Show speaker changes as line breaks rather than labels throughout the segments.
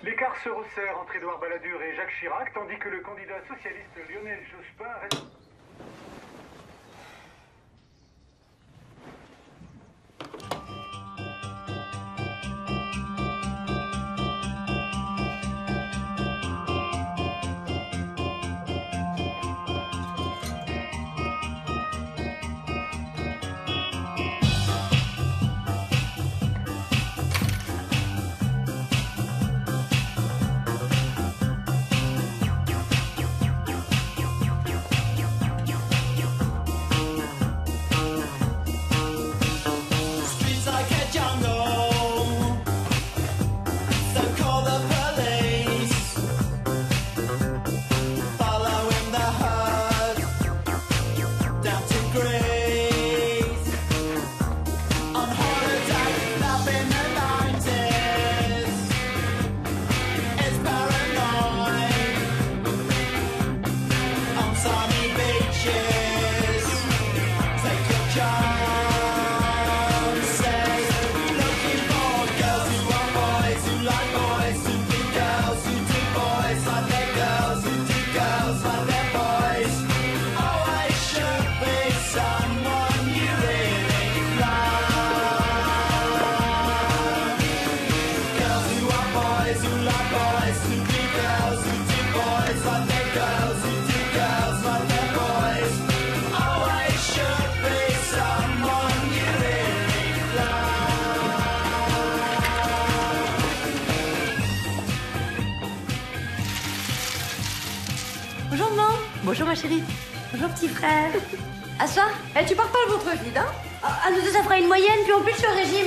L'écart se resserre entre Édouard Balladur et Jacques Chirac, tandis que le candidat socialiste Lionel Jospin reste...
Bonjour maman. Bonjour ma chérie. Bonjour petit frère. Assois. Eh, tu pars pas le ventre vide, hein? À nous deux, ça fera une moyenne, puis en plus je suis au régime.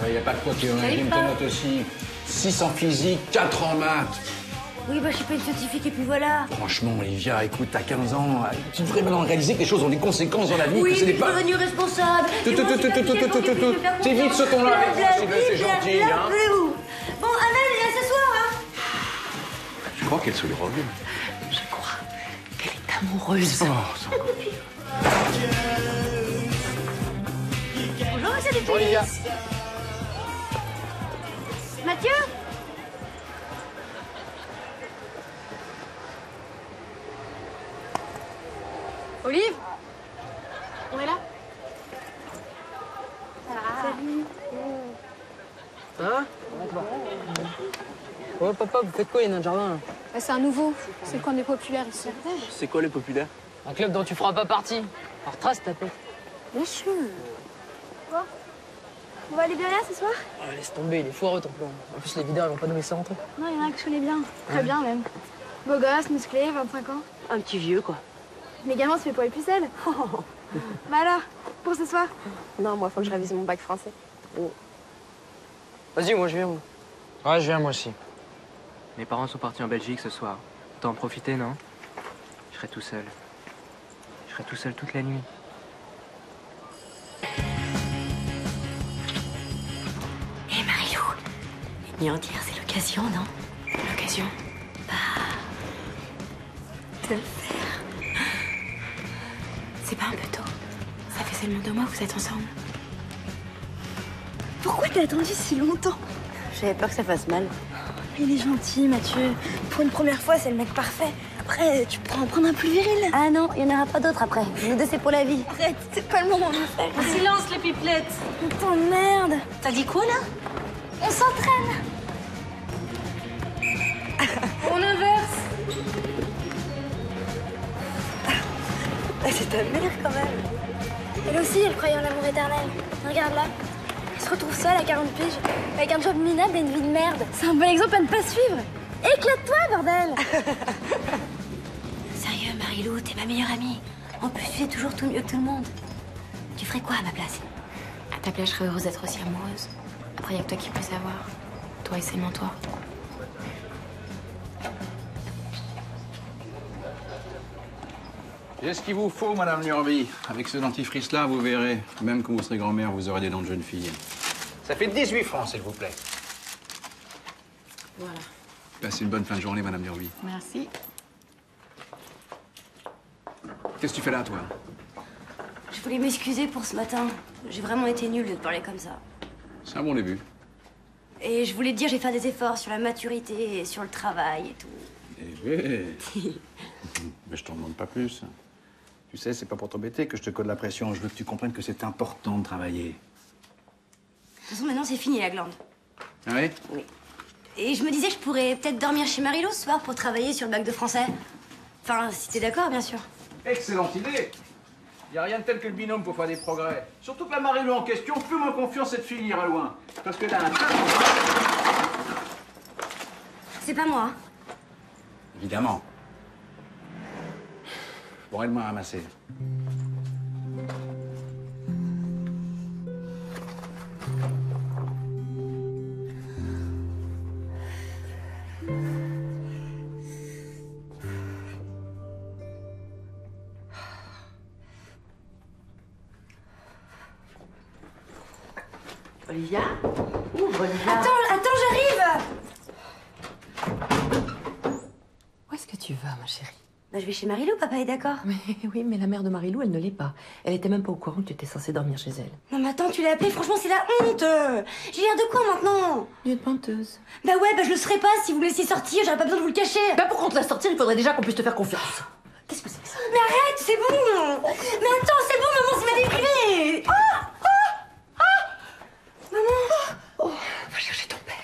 Il y a pas de quoi qui est au régime, tes notes aussi. 6 en physique, 4 en maths.
Oui, bah je suis pas une scientifique et puis voilà.
Franchement, Olivia, écoute, t'as 15 ans. Tu devrais maintenant réaliser que les choses ont des conséquences dans la vie.
Oui,
que ce n'est
je suis devenue responsable.
C'est vite ce ton-là, c'est gentil, hein.
Bon, Amel, viens s'asseoir, hein.
Je crois qu'elle se le revient.
Je crois qu'elle est amoureuse.
Oh, c'est encore pire.
Bonjour, monsieur Dupuis.
Olivia.
Mathieu.
Olive, on est là?
Salut.
Hein? Ouais, papa, vous faites quoi, il y a notre jardin, là?
Bah, c'est un nouveau. C'est le coin des populaires ici.
C'est quoi, les populaires? Un club dont tu feras pas partie. Alors, trace ta tête.
Bien sûr. Bon. On va aller bien là ce soir?
Ah, laisse tomber, il est foireux ton plan. En plus, les videurs, ils vont pas nous laisser rentrer.
Non, il y en a un que je connais bien. Très bien, même. Beau gosse, musclé, 25 ans.
Un petit vieux, quoi.
Mais également, tu fais pour les pucelles. Bah alors, pour ce soir?
Non, moi, faut que je révise mon bac français.
Vas-y, moi, je viens, moi.
Ouais, je viens moi aussi.
Mes parents sont partis en Belgique ce soir. Autant en profiter, non? Je serai tout seul. Je serai tout seul toute la nuit.
Hé, Marilou. Ni en dire, c'est l'occasion, non? L'occasion? Bah... de le faire. C'est pas un peu tôt? Ça fait seulement 2 mois que vous êtes ensemble.
Pourquoi t'as attendu si longtemps?
J'avais peur que ça fasse mal.
Il est gentil, Mathieu. Pour une première fois, c'est le mec parfait. Après, tu pourras en prendre un plus viril.
Ah non, il n'y en aura pas d'autres après. Nous deux, c'est pour la vie.
Arrête, c'est pas le moment de le faire.
Silence, les pipelettes.
Putain de merde.
T'as dit quoi, là?
On s'entraîne.
On inverse.
C'est ta mère, quand même. Elle aussi, elle croyait en l'amour éternel. Regarde là. Elle se retrouve seule à 40 piges, avec un job minable et une vie de merde. C'est un bon exemple à ne pas suivre. Éclate-toi, bordel.
Sérieux, Marilou, t'es ma meilleure amie. En plus, tu fais toujours tout mieux que tout le monde. Tu ferais quoi à ma place? À ta place, je serais heureuse d'être aussi amoureuse. Après, y a que toi qui peux savoir. Toi et seulement toi.
J'ai ce qu'il vous faut, Madame Lurby. Avec ce dentifrice-là, vous verrez. Même quand vous serez grand-mère, vous aurez des dents de jeune fille. Ça fait 18 francs, s'il vous plaît.
Voilà.
Passez une bonne fin de journée, Madame Lurby.
Merci.
Qu'est-ce que tu fais là, toi?
Je voulais m'excuser pour ce matin. J'ai vraiment été nulle de te parler comme ça.
C'est un bon début.
Et je voulais te dire, j'ai fait des efforts sur la maturité et sur le travail et tout.
Eh oui. Mais je t'en demande pas plus. Tu sais, c'est pas pour t'embêter que je te colle la pression. Je veux que tu comprennes que c'est important de travailler.
De toute façon, maintenant, c'est fini, la glande.
Ah oui?
Oui. Et je me disais que je pourrais peut-être dormir chez Marie-Lou ce soir pour travailler sur le bac de français. Enfin, si t'es d'accord, bien sûr.
Excellente idée. Il n'y a rien de tel que le binôme pour faire des progrès. Surtout que la Marie-Lou en question, fais-moi confiance, cette fille ira loin. Parce que là,
C'est pas moi, hein.
évidemment. Bon, aide-moi à ramasser.
Olivia? Ouvre, Olivia.
Attends, j'arrive.
Où est-ce que tu vas, ma chérie?
Bah, je vais chez Marie-Lou, papa est d'accord.
Mais oui, mais la mère de Marie-Lou, elle ne l'est pas. Elle était même pas au courant que tu étais censée dormir chez elle.
Non, mais attends, tu l'as appelée, franchement, c'est la honte. J'ai l'air de quoi maintenant?
Une penteuse.
Bah ouais, bah je le serais pas si vous me laissiez sortir, j'aurais pas besoin de vous le cacher.
Bah pour qu'on te la sortir, il faudrait déjà qu'on puisse te faire confiance. Qu'est-ce que c'est que ça?
Mais arrête, c'est bon. Mais attends, c'est bon, maman, c'est ma vie privée. Maman.
Oh, va chercher ton père.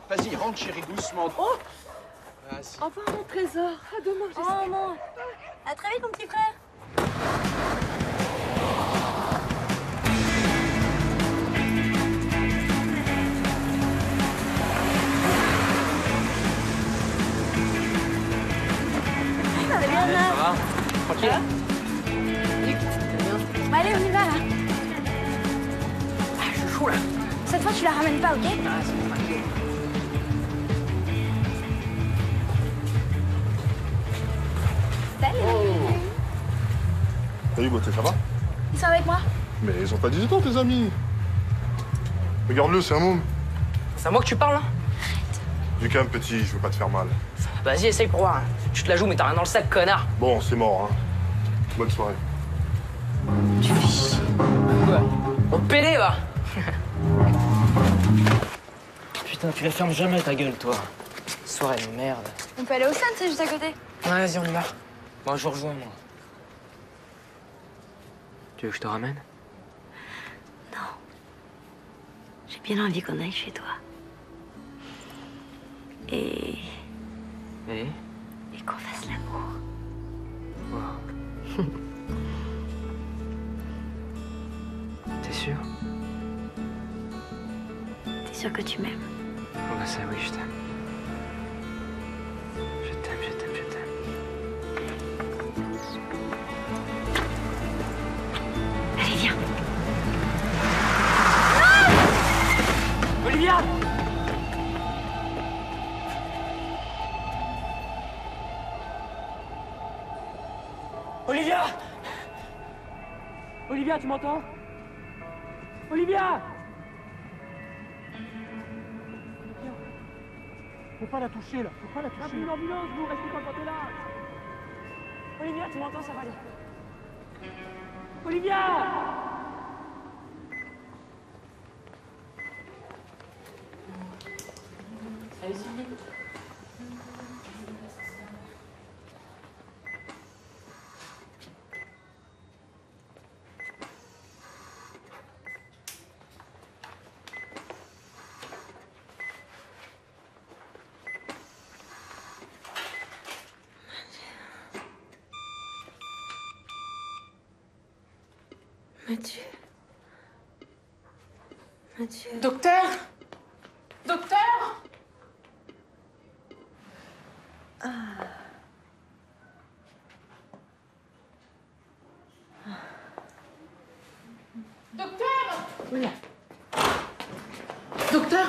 Vas-y, rentre, chérie, doucement.
Oh,
Vas-y.
au revoir mon trésor. À demain,
Oh, maman. À très vite, mon petit frère. Ça va bien,
Ça
là.
va? Tranquille?
Bon, allez, on y va, là.
Ah, je suis chaud là.
Cette fois, tu la ramènes pas, ok?
Ah, c'est bon, tranquille.
Salut beauté, ça va?
Ils sont avec moi?
Mais ils ont pas 18 ans tes amis. Regarde-le, c'est un môme.
C'est à moi que tu parles, là?
Du calme petit, je veux pas te faire mal.
Vas-y, essaye pour voir. Tu te la joues, mais t'as rien dans le sac, connard.
Bon, c'est mort, hein. Bonne soirée.
Quoi? Au PD, va. Putain, tu la fermes jamais ta gueule, toi. Soirée de merde.
On peut aller au centre, c'est juste à côté.
Ouais, vas-y, on y va. Moi, je rejoins, moi.
Tu veux que je te ramène?
Non. J'ai bien envie qu'on aille chez toi. Et qu'on fasse l'amour.
Wow. T'es sûr?
T'es sûr que tu m'aimes?
Oh bah ça oui, je t'aime. Je t'aime, je t'aime, je t'aime.
Allez, viens.
Olivia! Olivia! Olivia, tu m'entends? Olivia! Faut pas la toucher, là. Faut pas la toucher. Appelez une ambulance, vous restez pas quand t'es là. Olivia, tu m'entends? Ça va aller. Olivia!
Mathieu. Mathieu.
Docteur? Docteur? Docteur? Docteur?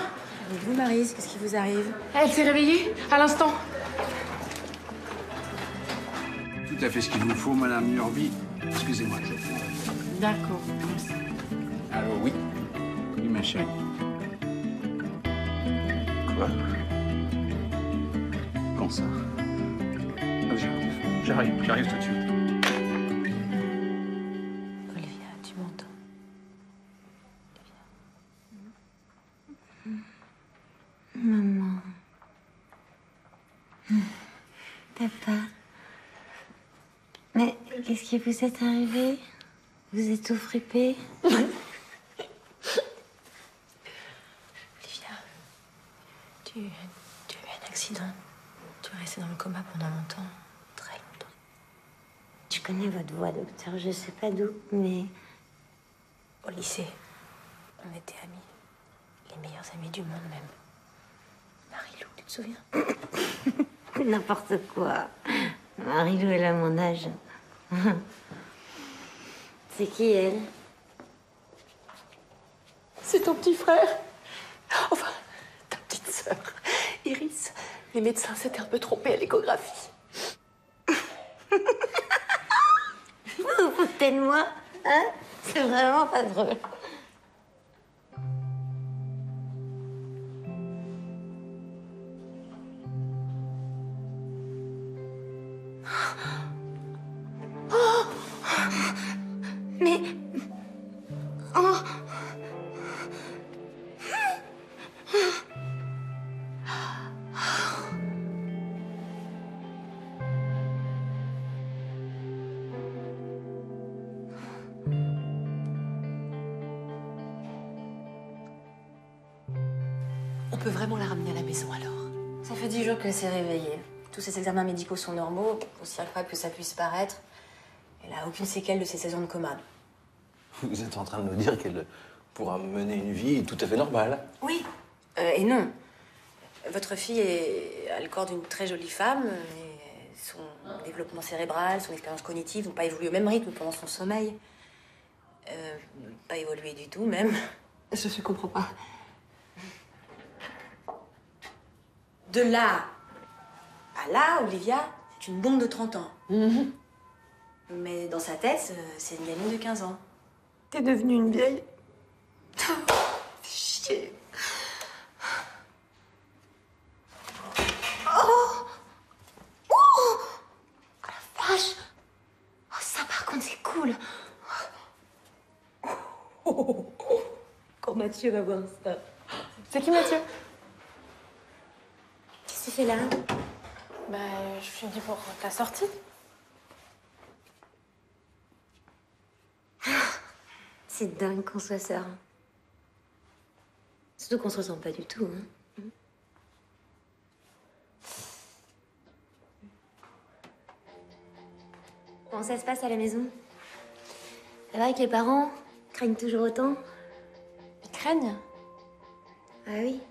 Vous, Maryse, qu'est-ce qui vous arrive?
Elle s'est réveillée à l'instant.
Tout à fait ce qu'il vous faut, Madame Murby. Excusez-moi, je prends.
D'accord.
Allô, oui. Oui, ma chérie. Quoi? Quand ça? Ah, j'arrive tout de suite.
Papa. Mais qu'est-ce qui vous est arrivé? Vous êtes tout fripé?
Olivia, tu as eu un accident. Tu es restée dans le coma pendant longtemps. Très longtemps.
Je connais votre voix, docteur. Je sais pas d'où, mais...
Au lycée, on était amis. Les meilleurs amis du monde, même. Marie-Lou, tu te souviens?
N'importe quoi. Marie-Lou, elle a mon âge. C'est qui, elle?
C'est ton petit frère. Enfin, ta petite sœur, Iris. Les médecins s'étaient un peu trompés à l'échographie.
Vous vous foutez de moi, hein? C'est vraiment pas drôle. Mais... Oh.
On peut vraiment la ramener à la maison, alors?
Ça fait 10 jours qu'elle s'est réveillée. Tous ses examens médicaux sont normaux, aussi incroyable que ça puisse paraître. Elle a aucune séquelle de ses 16 ans de coma.
Vous êtes en train de nous dire qu'elle pourra mener une vie tout à fait normale?
Oui, et non. Votre fille a le corps d'une très jolie femme, et son développement cérébral, son expérience cognitive n'ont pas évolué au même rythme pendant son sommeil. Pas évolué du tout, même.
Je comprends pas.
De là à là, Olivia, c'est une bombe de 30 ans. Mais dans sa tête, c'est une gamine de 15 ans.
T'es devenue une vieille. Chier.
Oh! Oh! La vache! Oh, ça, par contre, c'est cool.
Quand Mathieu va voir ça. C'est qui, Mathieu?
Qu'est-ce que tu fais là?
Bah, je suis dit pour ta sortie.
C'est dingue qu'on soit sœurs. Surtout qu'on se ressemble pas du tout, hein. Comment ça se passe à la maison? Ça va avec les parents? Ils craignent toujours autant?
Ils craignent?
Ah oui?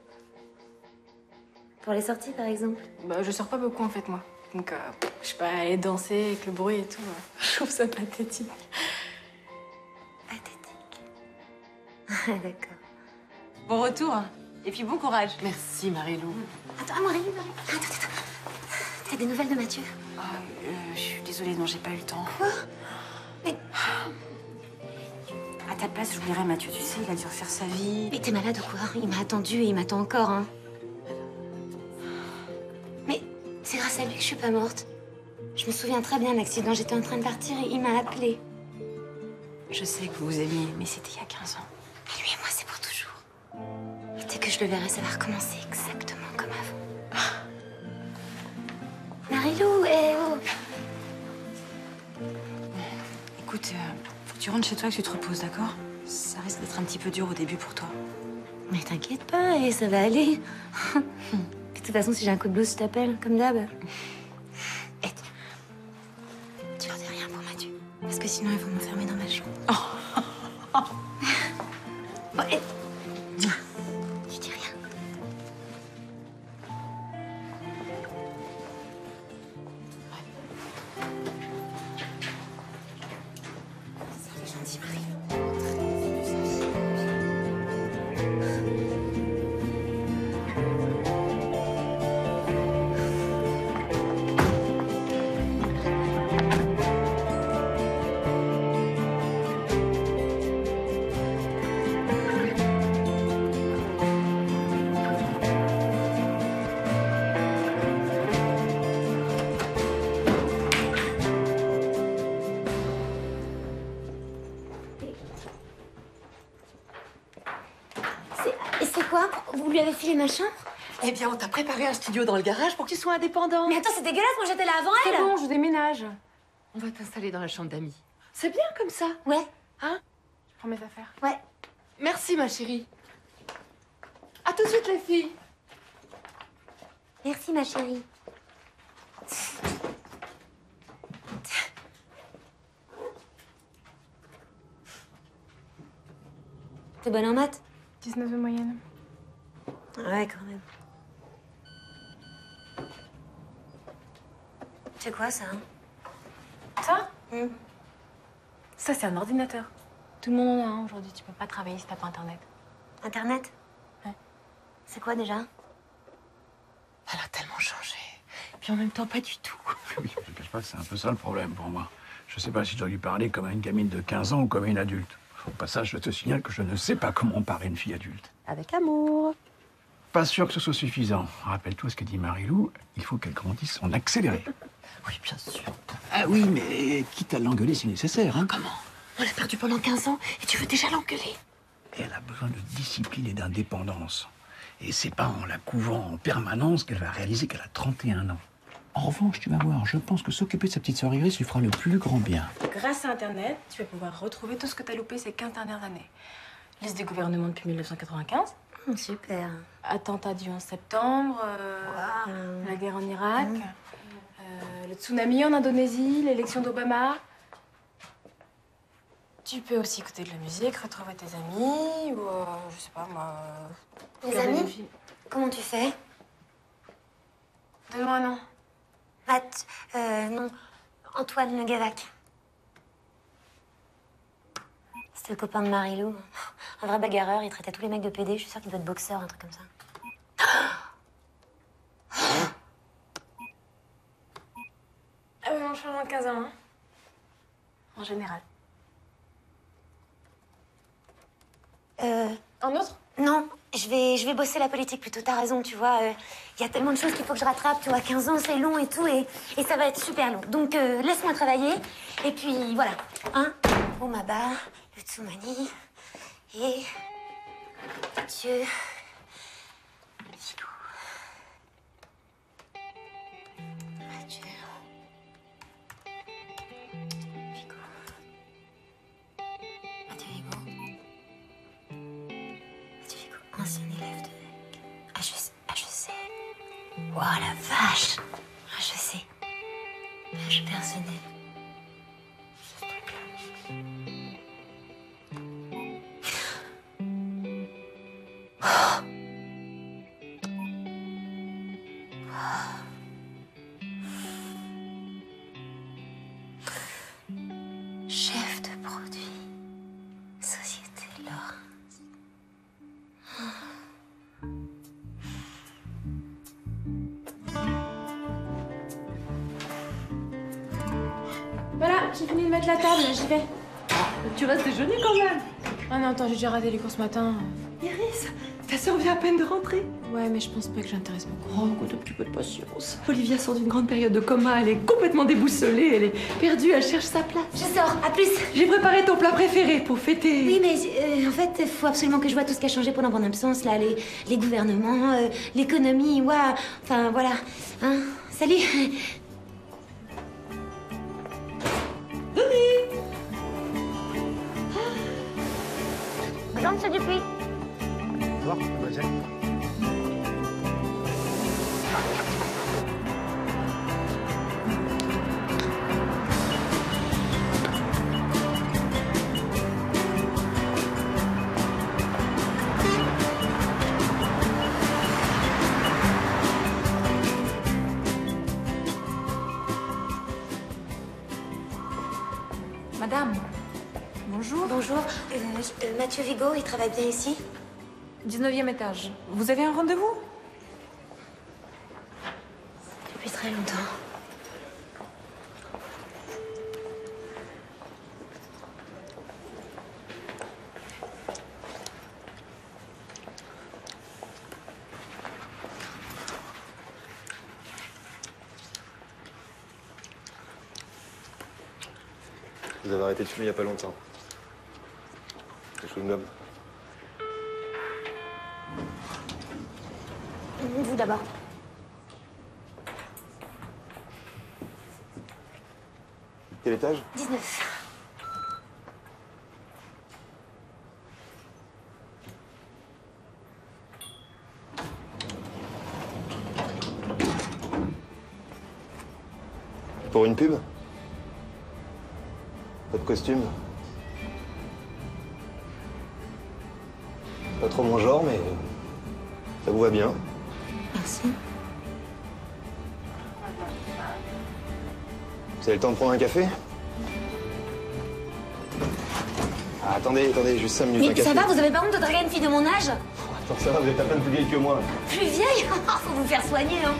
Pour les sorties, par exemple?
Bah, je sors pas beaucoup, en fait, moi. Donc, je sais pas, aller danser avec le bruit et tout. Je trouve ça pathétique.
Pathétique. Ah, d'accord.
Bon retour, et puis bon courage.
Merci, Marie-Lou.
Attends, Marie, attends. T'as des nouvelles de Mathieu?
Je suis désolée, non, j'ai pas eu le temps.
Quoi? Mais...
À ta place, j'oublierais Mathieu, tu sais, il a dû refaire sa vie.
Mais t'es malade ou quoi? Il m'a attendu et il m'attend encore, hein. Mais c'est grâce à lui que je suis pas morte. Je me souviens très bien de l'accident. J'étais en train de partir et il m'a appelée.
Je sais que vous vous aimiez, mais c'était il y a 15 ans.
Mais lui et moi, c'est pour toujours. Et dès que je le verrai, ça va recommencer exactement comme avant. Marie-Lou, eh oh!
Écoute, faut que tu rentres chez toi, que tu te reposes, d'accord? Ça risque d'être un petit peu dur au début pour toi.
Mais t'inquiète pas, et ça va aller. De toute façon, si j'ai un coup de blues, je t'appelle, comme d'hab. Et tu redis rien pour Mathieu, parce que sinon, ils vont m'enfermer dans ma chambre. Bon, et... Tu dis rien. C'est gentil, Marie. Et c'est quoi? Vous lui avez filé ma chambre?
Eh bien, on t'a préparé un studio dans le garage pour que tu sois indépendant.
Mais attends, c'est dégueulasse, moi j'étais là avant elle.
C'est bon, je déménage.
On va t'installer dans la chambre d'amis. C'est bien comme ça.
Ouais.
Hein?
Je prends mes affaires.
Ouais.
Merci, ma chérie. À tout de suite, les filles.
Merci, ma chérie. T'es bonne en maths?
19 de moyenne.
Ouais, quand même. C'est quoi, ça, hein?
Ça Ça, c'est un ordinateur. Tout le monde en a un aujourd'hui. Tu peux pas travailler si t'as pas Internet.
Internet?
Ouais.
C'est quoi, déjà?
Elle a tellement changé. Puis en même temps, pas du tout.
Oui, je ne cache pas que c'est un peu ça le problème pour moi. Je sais pas si je dois lui parler comme à une gamine de 15 ans ou comme à une adulte. Au passage, je te signale que je ne sais pas comment parler une fille adulte.
Avec amour.
Pas sûr que ce soit suffisant. Rappelle-toi ce qu'a dit Marie-Lou, il faut qu'elle grandisse en accéléré.
Oui, bien sûr.
Ah oui, mais quitte à l'engueuler si nécessaire. Hein.
Comment? On l'a perdu pendant 15 ans et tu veux déjà l'engueuler?
Et elle a besoin de discipline et d'indépendance. Et c'est pas en la couvant en permanence qu'elle va réaliser qu'elle a 31 ans. En revanche, tu vas voir, je pense que s'occuper de sa petite sœur Iris lui fera le plus grand bien.
Grâce à Internet, tu vas pouvoir retrouver tout ce que t'as loupé ces 15 dernières années. Liste des gouvernements depuis 1995.
Super.
Attentat du 11 septembre. La guerre en Irak. Le tsunami en Indonésie. L'élection d'Obama. Tu peux aussi écouter de la musique, retrouver tes amis ou je sais pas moi.
Les
regarder
amis?
des films.
Comment tu fais?
Donne-moi un nom.
Matt, non. Antoine Le Gavac. C'était le copain de Marie-Lou. Un vrai bagarreur, il traitait tous les mecs de PD. Je suis sûre qu'il doit être boxeur, un truc comme ça.
On change en 15 ans, hein. En général. Un autre?
Non, je vais bosser la politique plutôt. T'as raison, tu vois. Il y a tellement de choses qu'il faut que je rattrape, tu vois. 15 ans, c'est long et tout, et ça va être super long. Donc, laisse-moi travailler. Et puis, voilà. Hein? Omaba, le Tsumani, et... Dieu... Vigou. Mathieu. Vigou. Mathieu Vigou. Mathieu Vigou, ancien élève de HEC. Wow, la vache! HEC. Page personnelle. Ce truc-là. Oh. Chef de produit, Société Laurence.
Voilà, j'ai fini de mettre la table, j'y vais.
Tu restes déjeuner quand même.
Ah non, attends, j'ai déjà raté les cours ce matin.
Iris, ta sœur vient à peine de rentrer.
Ouais, mais je pense pas que j'intéresse beaucoup.
Oh, écoute, un petit peu de patience. Olivia sort d'une grande période de coma, elle est complètement déboussolée, elle est perdue, elle cherche sa place.
Je sors, à plus!
J'ai préparé ton plat préféré pour fêter.
Oui, mais en fait, il faut absolument que je vois tout ce qui a changé pendant mon absence, là. Les gouvernements, l'économie, ouah. Enfin, voilà. Hein? Salut! Bonjour, monsieur Dupuis.
Bonjour, mademoiselle.
Madame, bonjour.
Bonjour. Mathieu Vigo, il travaille bien ici?
19e étage. Vous avez un rendez-vous?
Depuis très longtemps.
Vous avez arrêté de fumer il y a pas longtemps. Quelque chose de noble.
Vous d'abord.
Quel étage?
19.
Pour une pub? Pas de costume? C'est pas trop mon genre, mais ça vous va bien.
Merci.
Vous avez le temps de prendre un café? Ah, attendez, juste 5 minutes, un
Mais
café.
ça va, vous avez pas honte de draguer une fille de mon âge?
Attends, ça va, vous êtes à peine plus vieille que moi.
Plus vieille? Faut vous faire soigner, hein.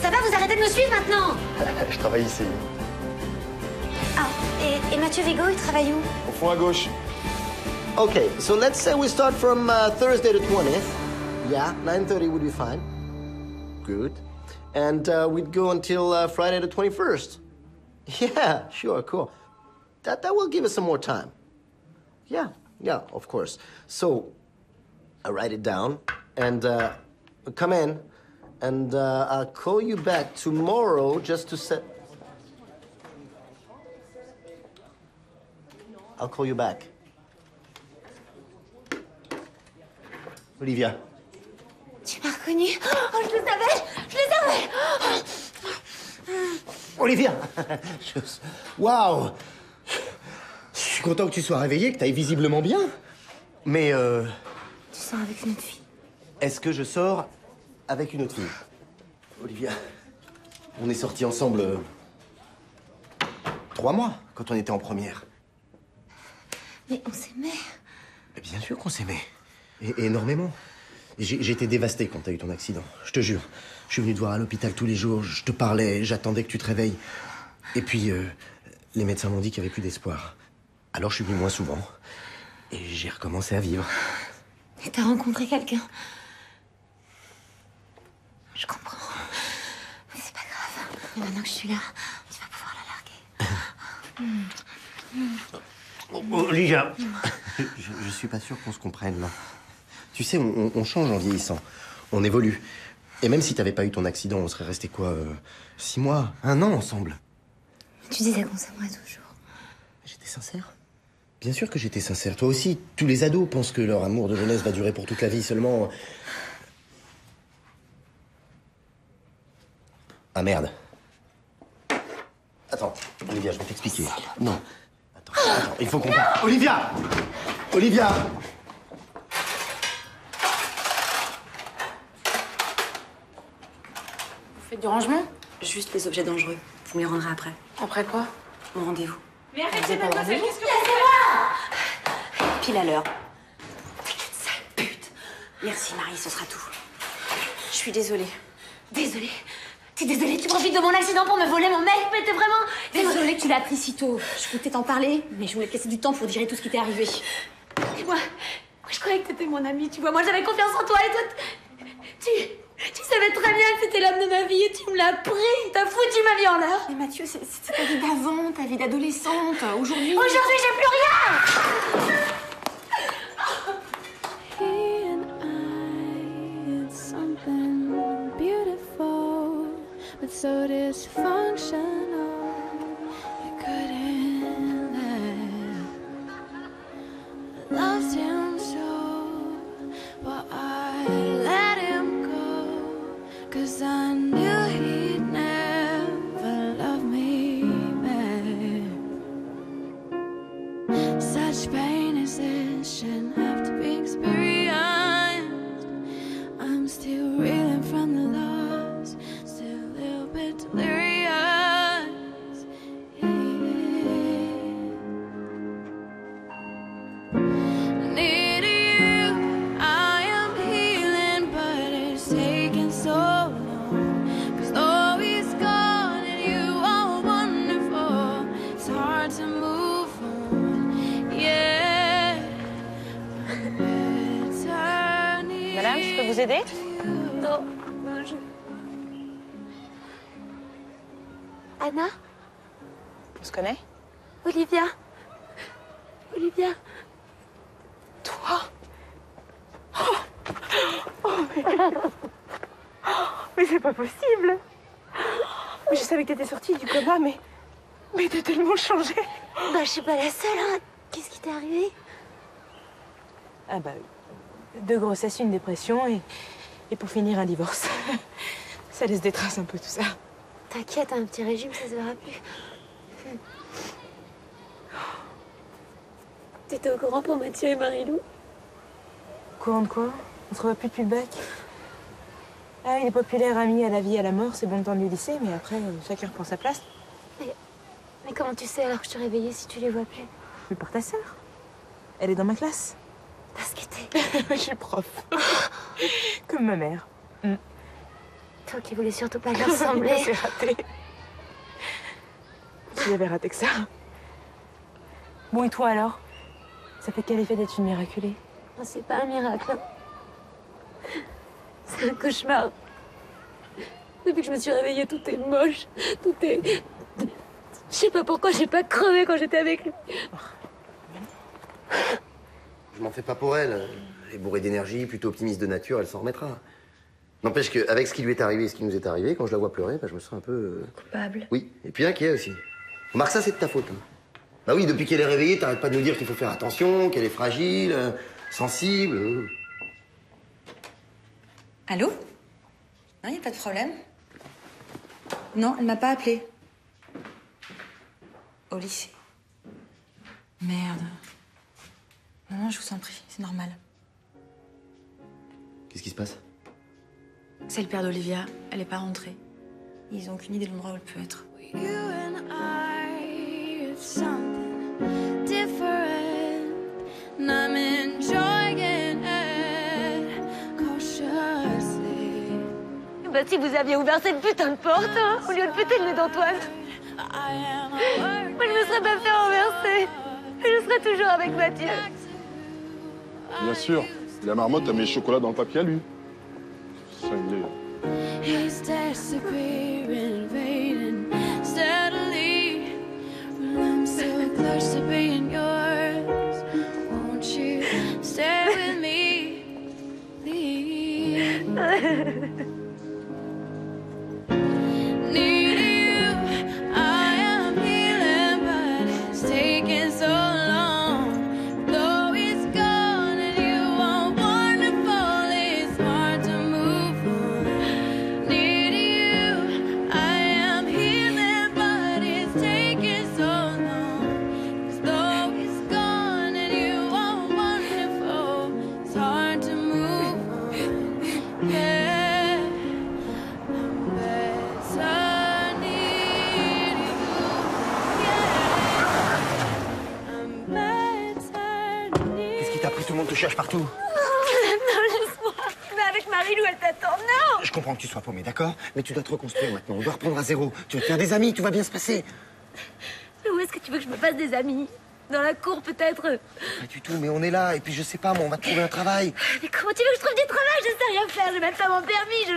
Ça va, vous arrêtez de me suivre maintenant?
Je travaille ici.
Ah, et Mathieu Vigo, il travaille où?
Au fond à gauche.
Okay, so let's say we start from Thursday the 20th. Yeah, 9:30 would be fine. Good. And we'd go until Friday the 21st. Yeah, sure, cool. That will give us some more time. Yeah, of course. So, I write it down and come in, and I'll call you back tomorrow just to set. I'll call you back. Olivia.
Tu m'as reconnu? Oh, je le savais! Je le savais!
Olivia. Waouh. Je suis content que tu sois réveillée, que tu ailles visiblement bien. Mais
Tu sors avec une autre fille.
est-ce que je sors avec une autre fille? Olivia, on est sortis ensemble 3 mois quand on était en première.
Mais on s'aimait.
Mais bien sûr qu'on s'aimait. Et énormément. Et j'étais dévasté quand t'as eu ton accident. Je te jure. Je suis venu te voir à l'hôpital tous les jours. Je te parlais, j'attendais que tu te réveilles. Et puis, les médecins m'ont dit qu'il n'y avait plus d'espoir. Alors je suis venu moins souvent. Et j'ai recommencé à vivre.
Et t'as rencontré quelqu'un? Je comprends. Mais c'est pas grave. Et maintenant que je suis là, tu vas pouvoir la larguer.
Olivia, je suis pas sûr qu'on se comprenne, là. Tu sais, on change en vieillissant. On évolue. Et même si t'avais pas eu ton accident, on serait resté quoi 6 mois, 1 an ensemble.
Tu disais qu'on s'aimerait toujours.
J'étais sincère. Bien sûr que j'étais sincère. Toi aussi, tous les ados pensent que leur amour de jeunesse va durer pour toute la vie. Seulement... Ah merde. Attends, Olivia, je vais t'expliquer. Non. Attends, il faut qu'on parle. Olivia! Olivia!
Vous faites du rangement? Juste les objets dangereux. Vous me les rendrez après.
Après quoi?
Mon rendez-vous.
Mais arrêtez,
pas de
mademoiselle,
rendez-vous?
qu'est-ce que vous faites?
Pile à l'heure. Sale pute. Merci Marie, ce sera tout. Je suis désolée.
Désolée? T'es désolée? Tu profites de mon accident pour me voler mon mec? Mais t'es vraiment... Désolée que tu l'as appris si tôt. Je voulais t'en parler, mais je voulais te laisser du temps pour digérer tout ce qui t'est arrivé. Et moi, je croyais que t'étais mon amie, tu vois. Moi, j'avais confiance en toi et toi... Tu savais très bien que c'était l'homme de ma vie et tu me l'as pris. T'as foutu ma vie en l'air.
Mais Mathieu, c'est ta vie d'avant, ta vie d'adolescente. Aujourd'hui...
Aujourd'hui, j'ai plus rien!
Something beautiful, but so dysfunctional. I couldn't let. Loved him so, but I let him go. 'Cause I knew he'd never love me back. Such pain as this shouldn't have to be experienced. I'm still reeling from the loss, still a little bit delirious. Near to you, I am healing, but it's taking so long. 'Cause though he's gone and you are wonderful, it's hard to move on. Yeah.
Madame, je peux vous aider?
Non. Anna?
On se connaît?
Olivia? Olivia?
Mais c'est pas possible. Mais je savais que t'étais sortie du coma, mais t'as tellement changé.
Bah, je suis pas la seule, hein. Qu'est-ce qui t'est arrivé?
Ah bah, 2 grossesses, une dépression et pour finir, un divorce. Ça laisse des traces un peu, tout ça.
T'inquiète, un petit régime, ça se verra plus. T'étais au courant pour Mathieu et Marilou?
Au courant de quoi? On se revoit plus depuis le bac. Ah, il est populaire, ami à la vie, à la mort, c'est bon le temps du lycée, mais après, chacun reprend sa place.
Mais comment tu sais alors que je te réveillais si tu les vois plus?
Mais par ta sœur. Elle est dans ma classe.
Parce que t'es...
Je suis prof. Comme ma mère.
Toi qui voulais surtout pas lui ressembler.
C'est raté. Tu avais raté que ça. Bon, et toi alors? Ça fait quel effet d'être une miraculée?
Oh, c'est pas un miracle. C'est un cauchemar. Depuis que je me suis réveillée, tout est moche. Tout est... Je sais pas pourquoi j'ai pas crevé quand j'étais avec lui.
Je m'en fais pas pour elle. Elle est bourrée d'énergie, plutôt optimiste de nature, elle s'en remettra. N'empêche qu'avec ce qui lui est arrivé et ce qui nous est arrivé, quand je la vois pleurer, bah, je me sens un peu...
Coupable.
Oui, et puis inquiet aussi. Remarque, ça, c'est de ta faute. Hein. Bah oui, depuis qu'elle est réveillée, t'arrêtes pas de nous dire qu'il faut faire attention, qu'elle est fragile, sensible.
Allô? Non, y a pas de problème. Non, elle m'a pas appelé. Au lycée. Merde. Non, je vous en prie, c'est normal.
Qu'est-ce qui se passe?
C'est le père d'Olivia, elle est pas rentrée. Ils ont aucune idée de l'endroit où elle peut être.
You and I, it's something different, and I'm enjoying it cautiously.
Bah si vous aviez ouvert cette putain de porte, hein, au lieu de péter le nez d'Antoine. Moi je me serais pas fait renverser. Je serais toujours avec Mathieu.
Bien sûr. Et la marmotte a mis le chocolat dans le papier à lui. Cinglé.
He's disappearing, fading steadily. Well, I'm so close to being yours. Won't you stay with me, please? Need you, I am healing, but it's taking so long. Though it's gone and you are wonderful, it's hard to move on. Need you, I am healing, but it's taking so long. 'Cause though it's gone and you are wonderful, it's hard to move on. Yeah.
Qu'est-ce qui t'a pris? Tout le monde te cherche partout.
Non, laisse-moi. Mais avec Marilou, elle t'attend. Non.
Je comprends que tu sois paumé, d'accord? Mais tu dois te reconstruire maintenant. On doit reprendre à zéro. Tu vas te faire des amis, tout va bien se passer.
Mais où est-ce que tu veux que je me fasse des amis? Dans la cour, peut-être?
Pas du tout, mais on est là. Et puis, je sais pas, moi, on va te trouver un travail.
Mais comment tu veux que je trouve du travail? Je sais rien faire. J'ai même pas mon permis. Je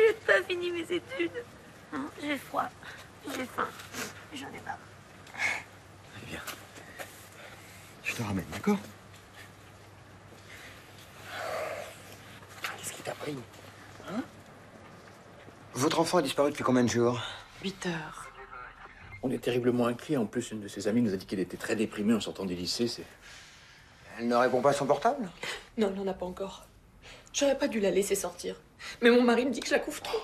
n'ai pas fini mes études. Non, j'ai froid. J'ai faim. J'en ai marre.
Allez, viens. Je te ramène, d'accord? Qu'est-ce qui t'a pris? Hein? Votre enfant a disparu depuis combien de jours?
8 heures. On est terriblement inquiets. En plus, une de ses amies nous a dit qu'elle était très déprimée en sortant du lycée.
Elle ne répond pas à son portable?
Non, elle n'en a pas encore. J'aurais pas dû la laisser sortir. Mais mon mari me dit que je la couvre trop.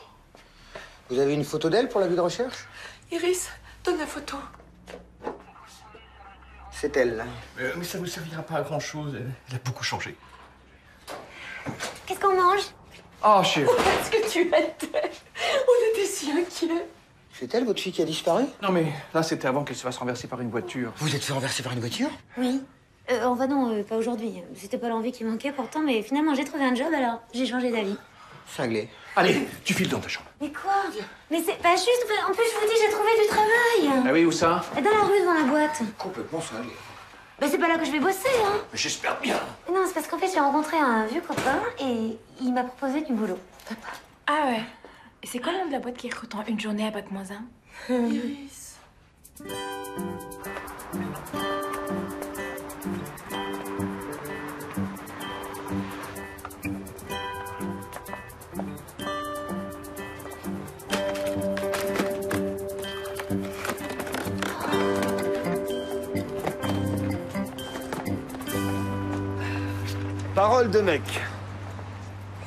Vous avez une photo d'elle pour l'avis de recherche?
Iris, donne la photo.
C'est elle, là.
Mais ça vous servira pas à grand-chose. Elle a beaucoup changé.
Qu'est-ce qu'on mange?
Oh, chérie.
Où est-ce que tu étais? On était si inquiets.
C'est elle, votre fille, qui a disparu?
Non, mais là, c'était avant qu'elle se fasse renverser par une voiture.
Vous êtes fait renverser par une voiture?
Oui. Enfin non, pas aujourd'hui. C'était pas l'envie qui manquait pourtant, mais finalement j'ai trouvé un job alors j'ai changé d'avis.
Cinglé.
Allez, tu files dans ta chambre.
Mais quoi? Mais c'est pas juste. En plus, je vous dis, j'ai trouvé du travail.
Ah oui, où ça?
Dans la rue, devant la boîte.
Complètement cinglé.
Bah c'est pas là que je vais bosser, hein.
J'espère bien.
Non, c'est parce qu'en fait j'ai rencontré un vieux copain et il m'a proposé du boulot.
Ah ouais. Et c'est quoi le nom de la boîte qui recrute en une journée à bac moins 1?
Iris.
Parole de mec.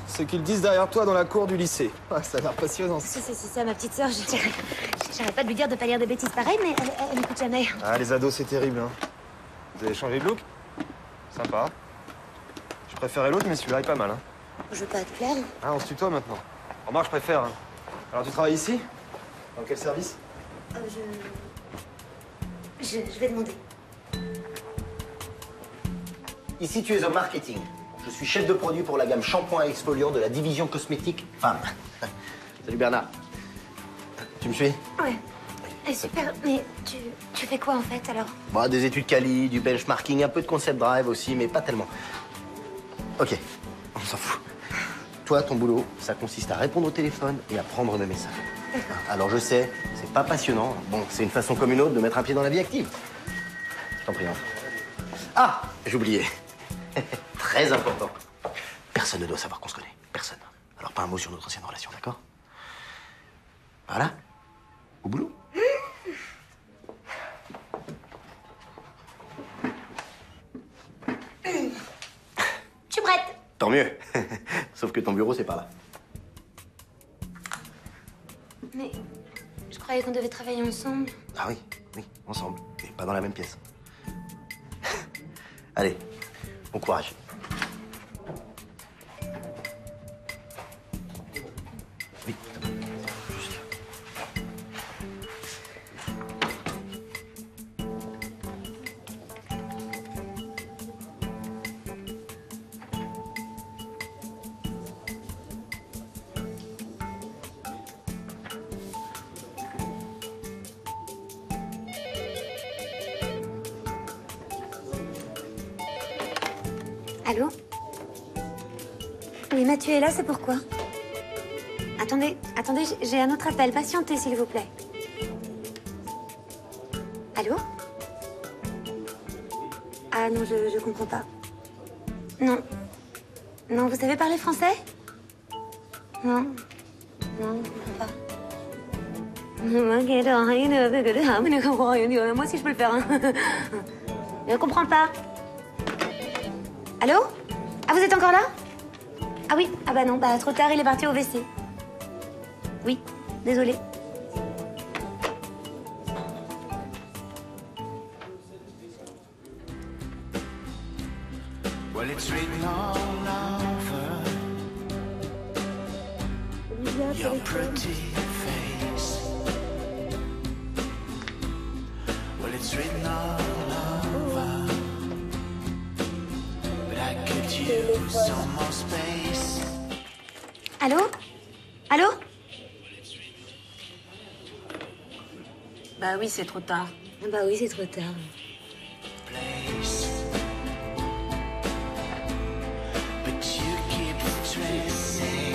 Ce qu'ils disent derrière toi dans la cour du lycée. Ah, ça a l'air passionnant.
C'est ça, ma petite sœur. J'arrête pas de lui dire de pas lire des bêtises pareilles, mais elle n'écoute jamais.
Ah, les ados, c'est terrible, hein. Vous avez changé de look? Sympa. Je préférais l'autre, mais celui-là est pas mal, hein.
Je veux pas te plaire.
Ah, on se tutoie maintenant. Remarque, je préfère, hein. Alors, tu travailles ici? Dans quel service?
Je vais demander.
Ici, tu es au marketing. Je suis chef de produit pour la gamme shampoing et exfoliant de la division cosmétique Femmes. Salut Bernard. Tu me suis?
Ouais. Super, mais tu fais quoi en fait alors?
Bon, des études quali, du benchmarking, un peu de concept drive aussi, mais pas tellement. Ok, on s'en fout. Toi, ton boulot, ça consiste à répondre au téléphone et à prendre mes messages.
D'accord.
Alors je sais, c'est pas passionnant. Bon, c'est une façon comme une autre de mettre un pied dans la vie active. Je t'en prie. Hein. Ah, j'ai oublié. Très important. Personne ne doit savoir qu'on se connaît. Personne. Alors pas un mot sur notre ancienne relation, d'accord? Voilà. Au boulot.
Je suis prête.
Tant mieux. Sauf que ton bureau, c'est par là.
Mais je croyais qu'on devait travailler ensemble.
Ah oui, oui, ensemble. Mais pas dans la même pièce. Allez, bon courage. Oui, juste là.
Allô? Oui, Mathieu est là, c'est pourquoi? Attendez, j'ai un autre appel. Patientez, s'il vous plaît. Allô? Ah non, je comprends pas. Non. Non, vous savez parler français? Non. Non, je comprends pas. Moi aussi, je peux le faire. Hein. Je comprends pas. Allô? Ah, vous êtes encore là? Ah oui? Ah bah non, bah trop tard, il est parti au WC. Oui, désolé.
Well, it's written all over your pretty face. Well, it's written all over, but I could use some more space.
Allô? Allô?
Bah oui, c'est trop tard.
Bah oui, c'est trop tard.
Place. But you keep tracing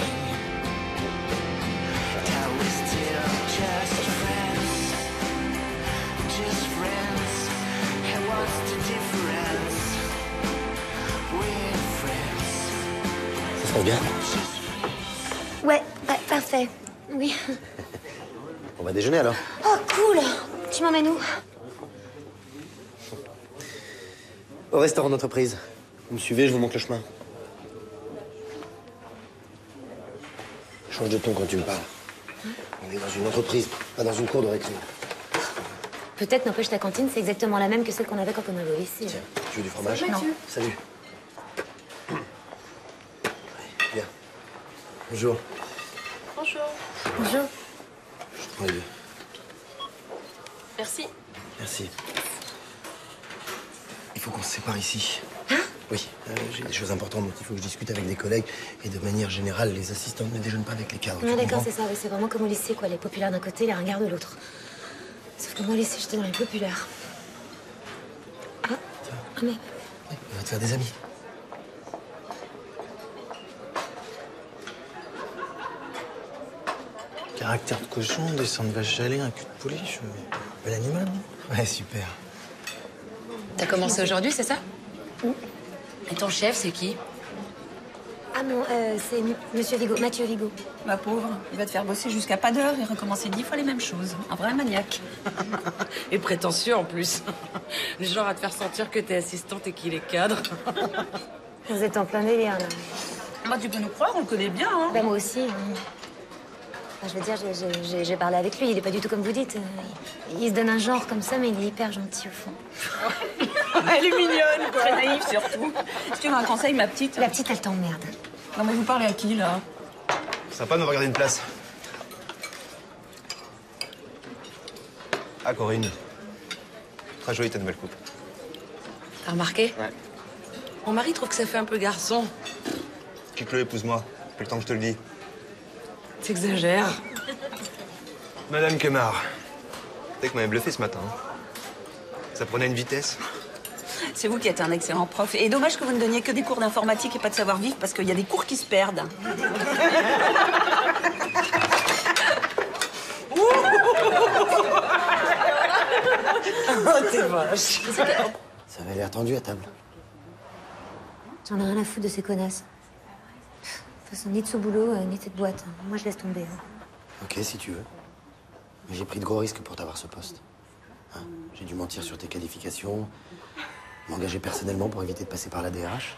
how we're still just friends. And what's the difference? We're friends.
Ça se passe bien?
Ouais, parfait. Oui.
On va déjeuner alors?
Oh, cool! Tu m'emmènes où?
Au restaurant d'entreprise. Vous me suivez, je vous montre le chemin. Change de ton quand tu me parles. On est dans une entreprise, pas dans une cour de récré.
Peut-être, n'empêche, ta cantine, c'est exactement la même que celle qu'on avait quand on allait au lycée.
Tiens, tu veux du fromage?
Non.
Salut. Allez, viens. Bonjour.
Bonjour.
Bonjour.
Je prends les deux.
Merci.
Merci. Il faut qu'on se sépare ici.
Hein?
Oui, j'ai des choses importantes dont il faut que je discute avec des collègues. Et de manière générale, les assistantes ne déjeunent pas avec les cadres.
Ouais,
tu
d'accord,
comprends?
c'est ça. Oui, c'est vraiment comme au lycée, quoi. Les populaires d'un côté, les ringards de l'autre. Sauf que moi, au lycée, j'étais dans les populaires. Ah, mais...
Oui, on va te faire des amis.
Caractère de cochon, descend de vache jalée, un cul de pouliche. Bel animal, non? Ouais, super.
T'as commencé aujourd'hui, c'est ça? Et ton chef, c'est qui?
Ah non, c'est Monsieur Vigo, Mathieu Vigo.
Ma pauvre, il va te faire bosser jusqu'à pas d'heure et recommencer 10 fois les mêmes choses. Un vrai maniaque.
Et prétentieux en plus. Le genre à te faire sentir que t'es assistante et qu'il est cadre.
Vous êtes en plein délire, là.
Bah, tu peux nous croire, on le connaît bien, hein.
Bah, moi aussi. Enfin, je veux dire, j'ai parlé avec lui, il est pas du tout comme vous dites. Il se donne un genre comme ça, mais il est hyper gentil, au fond.
Elle est mignonne, quoi. Très naïve, surtout. Si tu veux un conseil, ma petite...
La petite, elle t'emmerde.
Non, mais vous parlez à qui, là?
Sympa de me regarder une place. Ah, Corinne. Très jolie ta nouvelle coupe.
T'as remarqué?
Ouais.
Mon mari trouve que ça fait un peu garçon.
Quitte-le, épouse-moi. Depuis le temps que je te le dis.
T'exagères.
Madame Kemar. T'es que m'avait bluffé ce matin. Hein. Ça prenait une vitesse.
C'est vous qui êtes un excellent prof. Et dommage que vous ne donniez que des cours d'informatique et pas de savoir-vivre, parce qu'il y a des cours qui se perdent.
Oh, t'es vache. Ça avait l'air tendu à table.
J'en ai rien à foutre de ces connasses. De toute façon, ni de ce boulot, ni de cette boîte. Moi, je laisse tomber.
Ok, si tu veux. Mais j'ai pris de gros risques pour t'avoir ce poste. Hein, j'ai dû mentir sur tes qualifications, m'engager personnellement pour éviter de passer par la DRH.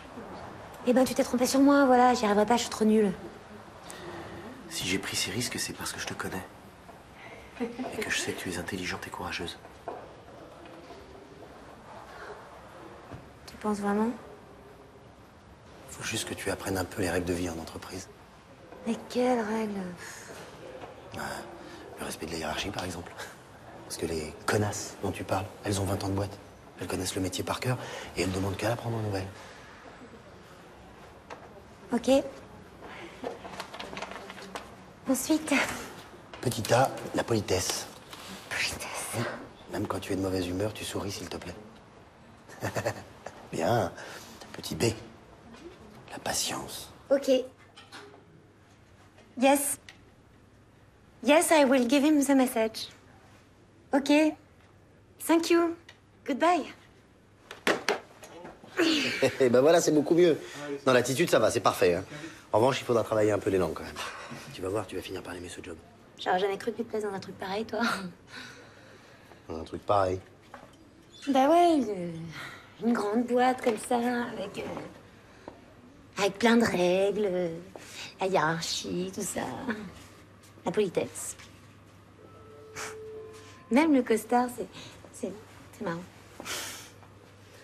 Eh ben, tu t'es trompé sur moi, voilà. J'y arriverai pas, je suis trop nulle.
Si j'ai pris ces risques, c'est parce que je te connais. Et que je sais que tu es intelligente et courageuse.
Tu penses vraiment?
Faut juste que tu apprennes un peu les règles de vie en entreprise.
Mais quelles règles?
Le respect de la hiérarchie, par exemple. Parce que les connasses dont tu parles, elles ont 20 ans de boîte. Elles connaissent le métier par cœur et elles ne demandent qu'à l'apprendre aux nouvelles.
Ok. Ensuite.
Petit A, la politesse.
Politesse.
Même quand tu es de mauvaise humeur, tu souris, s'il te plaît. Bien. Petit B, la patience.
Ok. Yes. Yes, I will give him the message. Ok. Thank you. Goodbye.
Et ben voilà, c'est beaucoup mieux. Dans l'attitude, ça va, c'est parfait. Hein. En revanche, il faudra travailler un peu les langues quand même. Tu vas voir, tu vas finir par aimer ce job.
J'aurais jamais cru que tu te plaises dans un truc pareil, toi.
Un truc pareil.
Bah ouais, une grande boîte comme ça, avec plein de règles, la hiérarchie, tout ça. La politesse. Même le costard, c'est marrant.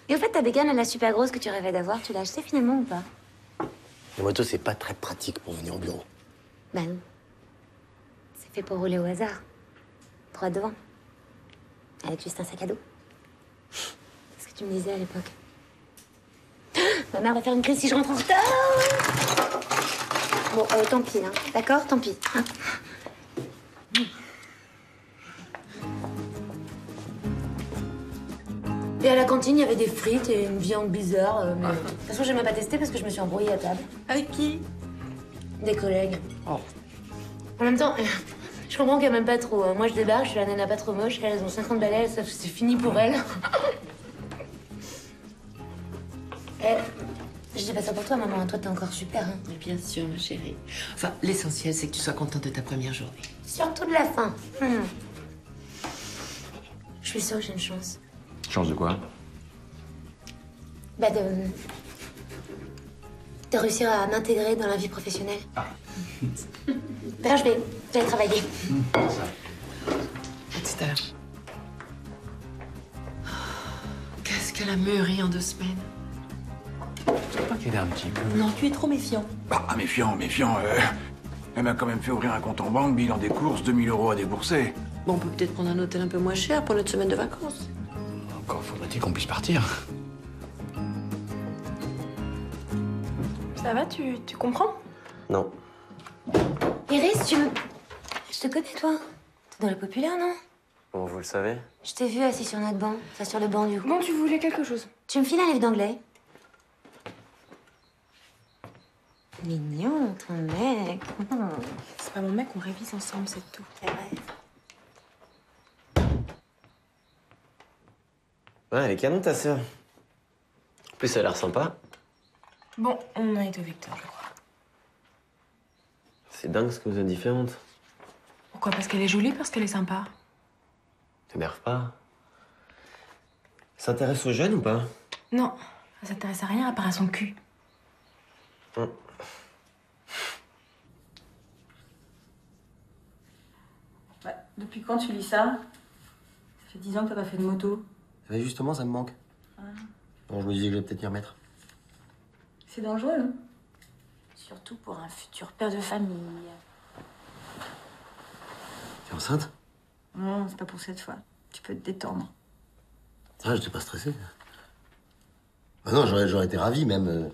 Et au fait, ta bécane, elle est super grosse que tu rêvais d'avoir, tu l'as achetée finalement ou pas?
La moto, c'est pas très pratique pour venir au bureau.
Bah non. C'est fait pour rouler au hasard. Droit devant. Avec juste un sac à dos. C'est ce que tu me disais à l'époque. Ma mère va faire une crise si je rentre en retard. Bon, tant pis, hein. D'accord? Tant pis. Hein. Et à la cantine, il y avait des frites et une viande bizarre. Mais... De toute façon, j'ai même pas testé parce que je me suis embrouillée à table.
Avec qui?
Des collègues. Oh. En même temps, je comprends qu'elles m'aiment pas trop. Moi, je débarque, je suis la nana pas trop moche. Elles ont 50 balais, c'est fini pour elles. Je dis pas ça pour toi, maman. Toi, t'es encore super, hein.
Mais bien sûr, ma chérie. Enfin, l'essentiel, c'est que tu sois contente de ta première journée.
Surtout de la fin. Je suis sûre que j'ai une chance.
Chance de quoi?
Bah, de réussir à m'intégrer dans la vie professionnelle. D'ailleurs, je vais travailler.
À tout à l'heure. Qu'est-ce qu'elle a mûri en 2 semaines.
Tu crois pas qu'il est un petit peu...
Non, tu es trop méfiant.
Ah, méfiant. Elle m'a quand même fait ouvrir un compte en banque, bilan des courses, 2000 € à débourser.
Bon, on peut peut-être prendre un hôtel un peu moins cher pour notre semaine de vacances.
Encore faudrait-il qu'on puisse partir.
Ça va, tu comprends?
Non.
Iris, je te connais, toi. T'es dans le populaire, non?
Bon, vous le savez.
Je t'ai vu assis sur notre banc. Enfin, sur le banc, du coup.
Bon, tu voulais quelque chose?
Tu me files un livre d'anglais? Mignon, ton mec.
C'est pas mon mec, on révise ensemble, c'est tout.
C'est vrai.
Ouais, elle est canon, ta sœur. En plus, ça a l'air sympa.
Bon, on a été au Victor, je crois.
C'est dingue ce que vous êtes différentes.
Pourquoi? Parce qu'elle est jolie, parce qu'elle est sympa.
T'énerve pas. S'intéresse aux jeunes ou pas?
Non, elle s'intéresse à rien à part à son cul.
Bah, depuis quand tu lis ça? Ça fait 10 ans que t'as pas fait de moto.
Mais justement, ça me manque.
Ah.
Bon, je me disais que j'allais peut-être y remettre.
C'est dangereux, hein? Surtout pour un futur père de famille.
T'es enceinte?
Non, c'est pas pour cette fois. Tu peux te détendre.
Ah, j'étais pas stressé. Ah non, j'aurais été ravi même.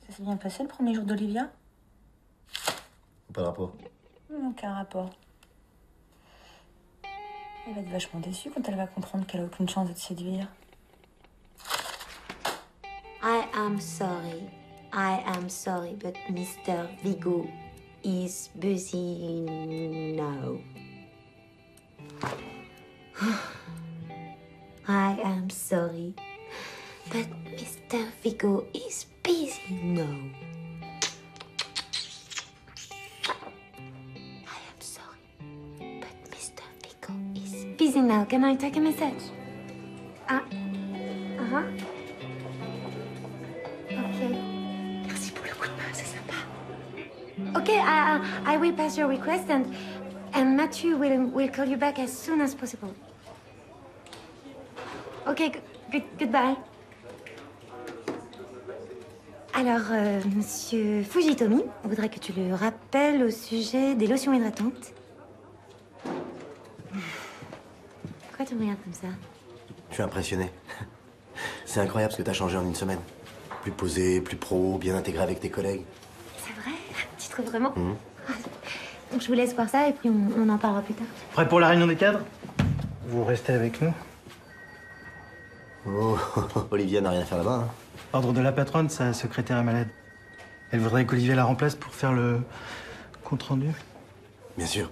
Ça s'est bien passé le premier jour d'Olivia?
Pas de rapport.
Aucun rapport. Elle va être vachement déçue quand elle va comprendre qu'elle a aucune chance de te séduire.
I am sorry, but Mr. Vigo is busy now. I am sorry, but Mr. Vigo is busy now. I am sorry, but Mr. Vigo is busy now. Can I take a message? Okay. Merci pour le coup de main, c'est sympa. Okay, I will pass your request and Matthew will call you back as soon as possible. Okay, goodbye. Alors, monsieur Fujitomi voudrait que tu le rappelles au sujet des lotions hydratantes. Pourquoi tu me regardes comme ça?
Je suis impressionné. C'est incroyable ce que t'as changé en une semaine. Plus posé, plus pro, bien intégré avec tes collègues.
C'est vrai? Tu trouves vraiment? Donc je vous laisse voir ça et puis on en parlera plus tard.
Prêt pour la réunion des cadres? Vous restez avec nous?
Oh, Olivia n'a rien à faire là-bas. Hein.
Ordre de la patronne, sa secrétaire est malade. Elle voudrait qu'Olivia la remplace pour faire le compte-rendu.
Bien sûr.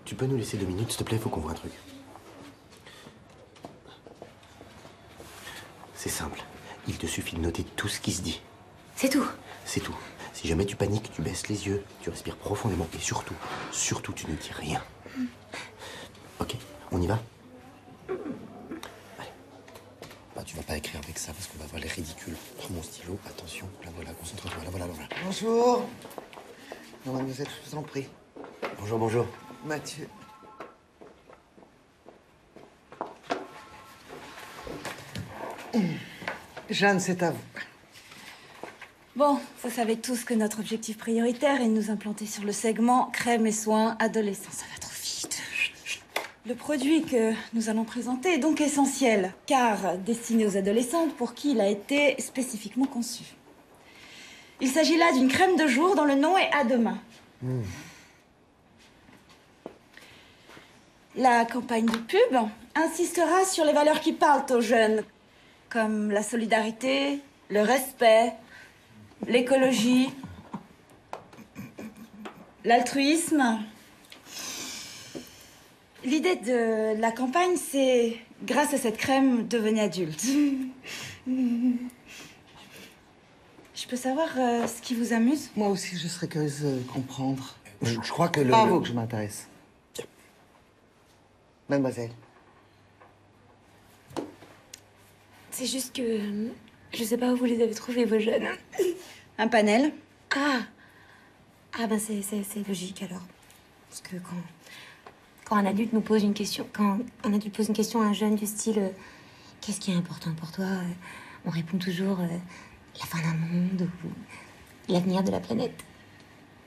Tu peux nous laisser 2 minutes, s'il te plaît? Faut qu'on voit un truc. C'est simple. Il te suffit de noter tout ce qui se dit.
C'est tout?
C'est tout. Si jamais tu paniques, tu baisses les yeux, tu respires profondément et surtout, tu ne dis rien. Ok, on y va? Allez. Bah, tu vas pas écrire avec ça parce qu'on va voir les ridicules. Prends mon stylo, attention. Là voilà, concentre-toi. Là voilà.
Bonjour. Non, mademoiselle, je vous en prie.
Bonjour, bonjour.
Mathieu. Jeanne, c'est à vous.
Bon, vous savez tous que notre objectif prioritaire est de nous implanter sur le segment crème et soins adolescents. Ça va trop vite. Le produit que nous allons présenter est donc essentiel, car destiné aux adolescentes pour qui il a été spécifiquement conçu. Il s'agit là d'une crème de jour dont le nom est à demain. La campagne de pub insistera sur les valeurs qui parlent aux jeunes, comme la solidarité, le respect, l'écologie, l'altruisme. L'idée de la campagne, c'est, grâce à cette crème, devenez adulte. Je peux savoir ce qui vous amuse?
Moi aussi, je serais curieuse de comprendre.
Je crois que
C'est pas à vous que je m'intéresse. Mademoiselle.
C'est juste que je sais pas où vous les avez trouvés, vos jeunes.
Un panel.
Ah ben c'est logique alors. Parce que quand un adulte nous pose une question, quand un adulte pose une question à un jeune du style qu'est-ce qui est important pour toi, on répond toujours la fin d'un monde ou l'avenir de la planète.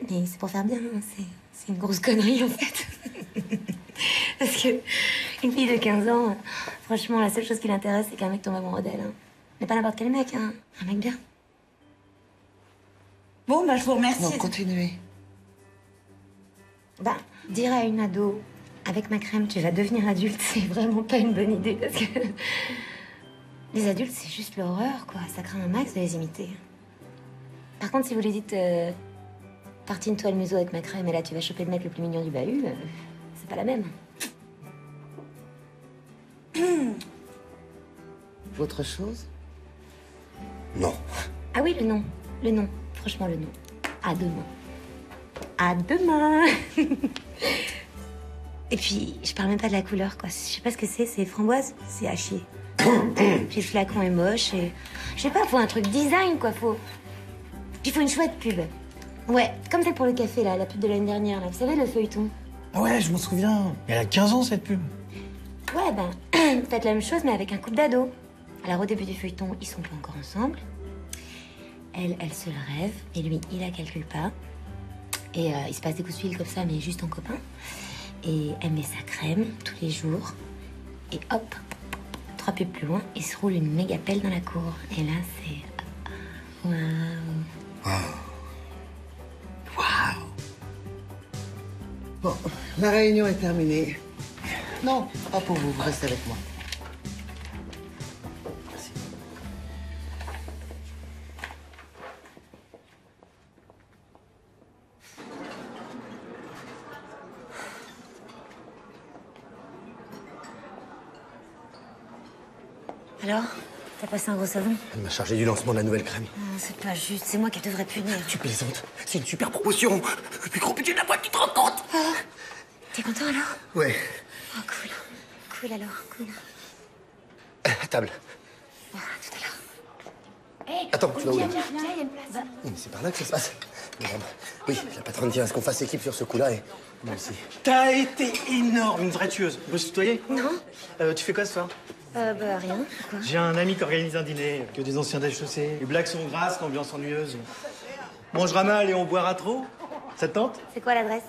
Mais c'est pour faire bien, hein, c'est une grosse connerie en fait. Parce que une fille de 15 ans, franchement, la seule chose qui l'intéresse, c'est qu'un mec tombe amoureux d'elle. Hein. Mais pas n'importe quel mec, hein. Un mec bien.
Bon, bah je vous remercie.
Non, continuez.
Bah, dire à une ado, avec ma crème, tu vas devenir adulte, c'est vraiment pas une bonne idée, parce que... Les adultes, c'est juste l'horreur, quoi. Ça craint un max de les imiter. Par contre, si vous lui dites... Tartine-toi le museau avec ma crème, et là, tu vas choper le mec le plus mignon du bahut, c'est pas la même.
Autre chose?
Non.
Ah oui, le nom. Le nom. Franchement, le nom. À demain. À demain. Et puis, je parle même pas de la couleur, quoi. Je sais pas ce que c'est framboise, c'est à chier. Puis le flacon est moche et... Je sais pas, faut un truc design, quoi, faut... Puis faut une chouette pub. Ouais, comme celle pour le café, là, la pub de l'année dernière, là. Vous savez, le feuilleton.
Ah ouais, je m'en souviens. Elle a 15 ans, cette pub.
Ouais, ben, faites la même chose, mais avec un couple d'ados. Alors, au début du feuilleton, ils sont pas encore ensemble. Elle se le rêve, et lui, il la calcule pas. Et il se passe des coups de fil comme ça, mais juste en copain. Et elle met sa crème tous les jours. Et hop, 3 pubs plus loin, il se roule une méga pelle dans la cour. Et là, c'est... Waouh.
Waouh. Bon, la réunion est terminée. Non, pas pour vous, vous restez avec moi. Merci.
Alors, t'as passé un gros savon?
Elle m'a chargé du lancement de la nouvelle crème.
Non, c'est pas juste, c'est moi qui devrais punir.
Tu plaisantes. C'est une super promotion. Le plus gros budget de la boîte, tu te rends compte?
T'es content alors?
Ouais.
Oh, cool. Cool alors, cool.
À table.
Oh, à tout à l'heure. Hé,
Attends, tu vas où, là?
Viens, il y a une place. Va.
Oui, mais c'est par là que ça se passe. Merde. Oui, la patronne tient à ce qu'on fasse équipe sur ce coup-là et moi aussi.
T'as été énorme, une vraie tueuse. On peut se tutoyer?
Non.
Tu fais quoi ce soir?
Bah, rien. Quoi?
J'ai un ami qui organise un dîner, que des anciens déchaussés. Les blagues sont grasses, l'ambiance ennuyeuse. On mangera mal et on boira trop. Ça te tente?
C'est quoi l'adresse?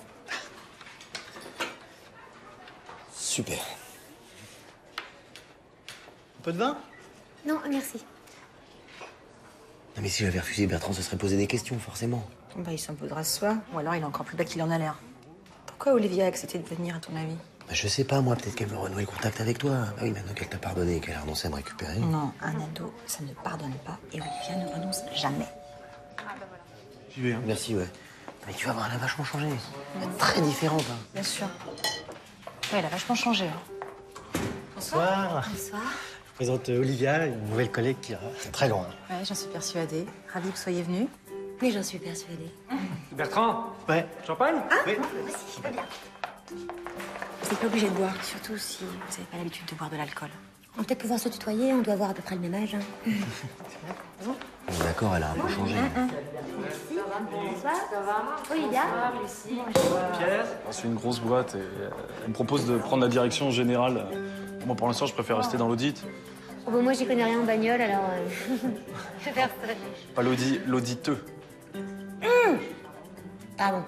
Super.
Un peu de vin?
Non, merci.
Non mais si j'avais refusé, Bertrand se serait posé des questions, forcément.
Bah, il s'en posera ce soir, ou alors il est encore plus bas qu'il en a l'air. Pourquoi Olivia a accepté de venir, à ton avis?
Bah, je sais pas, moi, peut-être qu'elle veut renouer le contact avec toi. Ah oui, maintenant qu'elle t'a pardonné et qu'elle a renoncé à me récupérer.
Non, un ado, ça ne pardonne pas, et Olivia ne renonce jamais.
J'y vais, hein.
Merci, ouais. Mais tu vas voir, elle a vachement changé. Elle est très différente, hein.
Bien sûr. Ouais, elle a vachement changé. Hein.
Bonsoir.
Bonsoir.
Je présente Olivia, une nouvelle collègue qui ira très loin.
Ouais, j'en suis persuadée. Ravie que vous soyez venus.
Mais j'en suis persuadée.
Bertrand?
Ouais.
Champagne?
Oui.
Vas-y, je veux bien.
Vous n'êtes pas obligé de boire, surtout si vous n'avez pas l'habitude de boire de l'alcool.
On va peut-être pouvoir se tutoyer, on doit avoir à peu près le même âge. Hein.
D'accord, elle a un peu changé.
Bonsoir. Olivia.
Pierre?
C'est une grosse boîte et elle me propose de prendre la direction générale. Moi, pour l'instant, je préfère rester dans l'audit.
Oh, bon, moi, j'y connais rien en bagnole, alors... je vais faire ça.
Pas l'auditeux.
Pardon.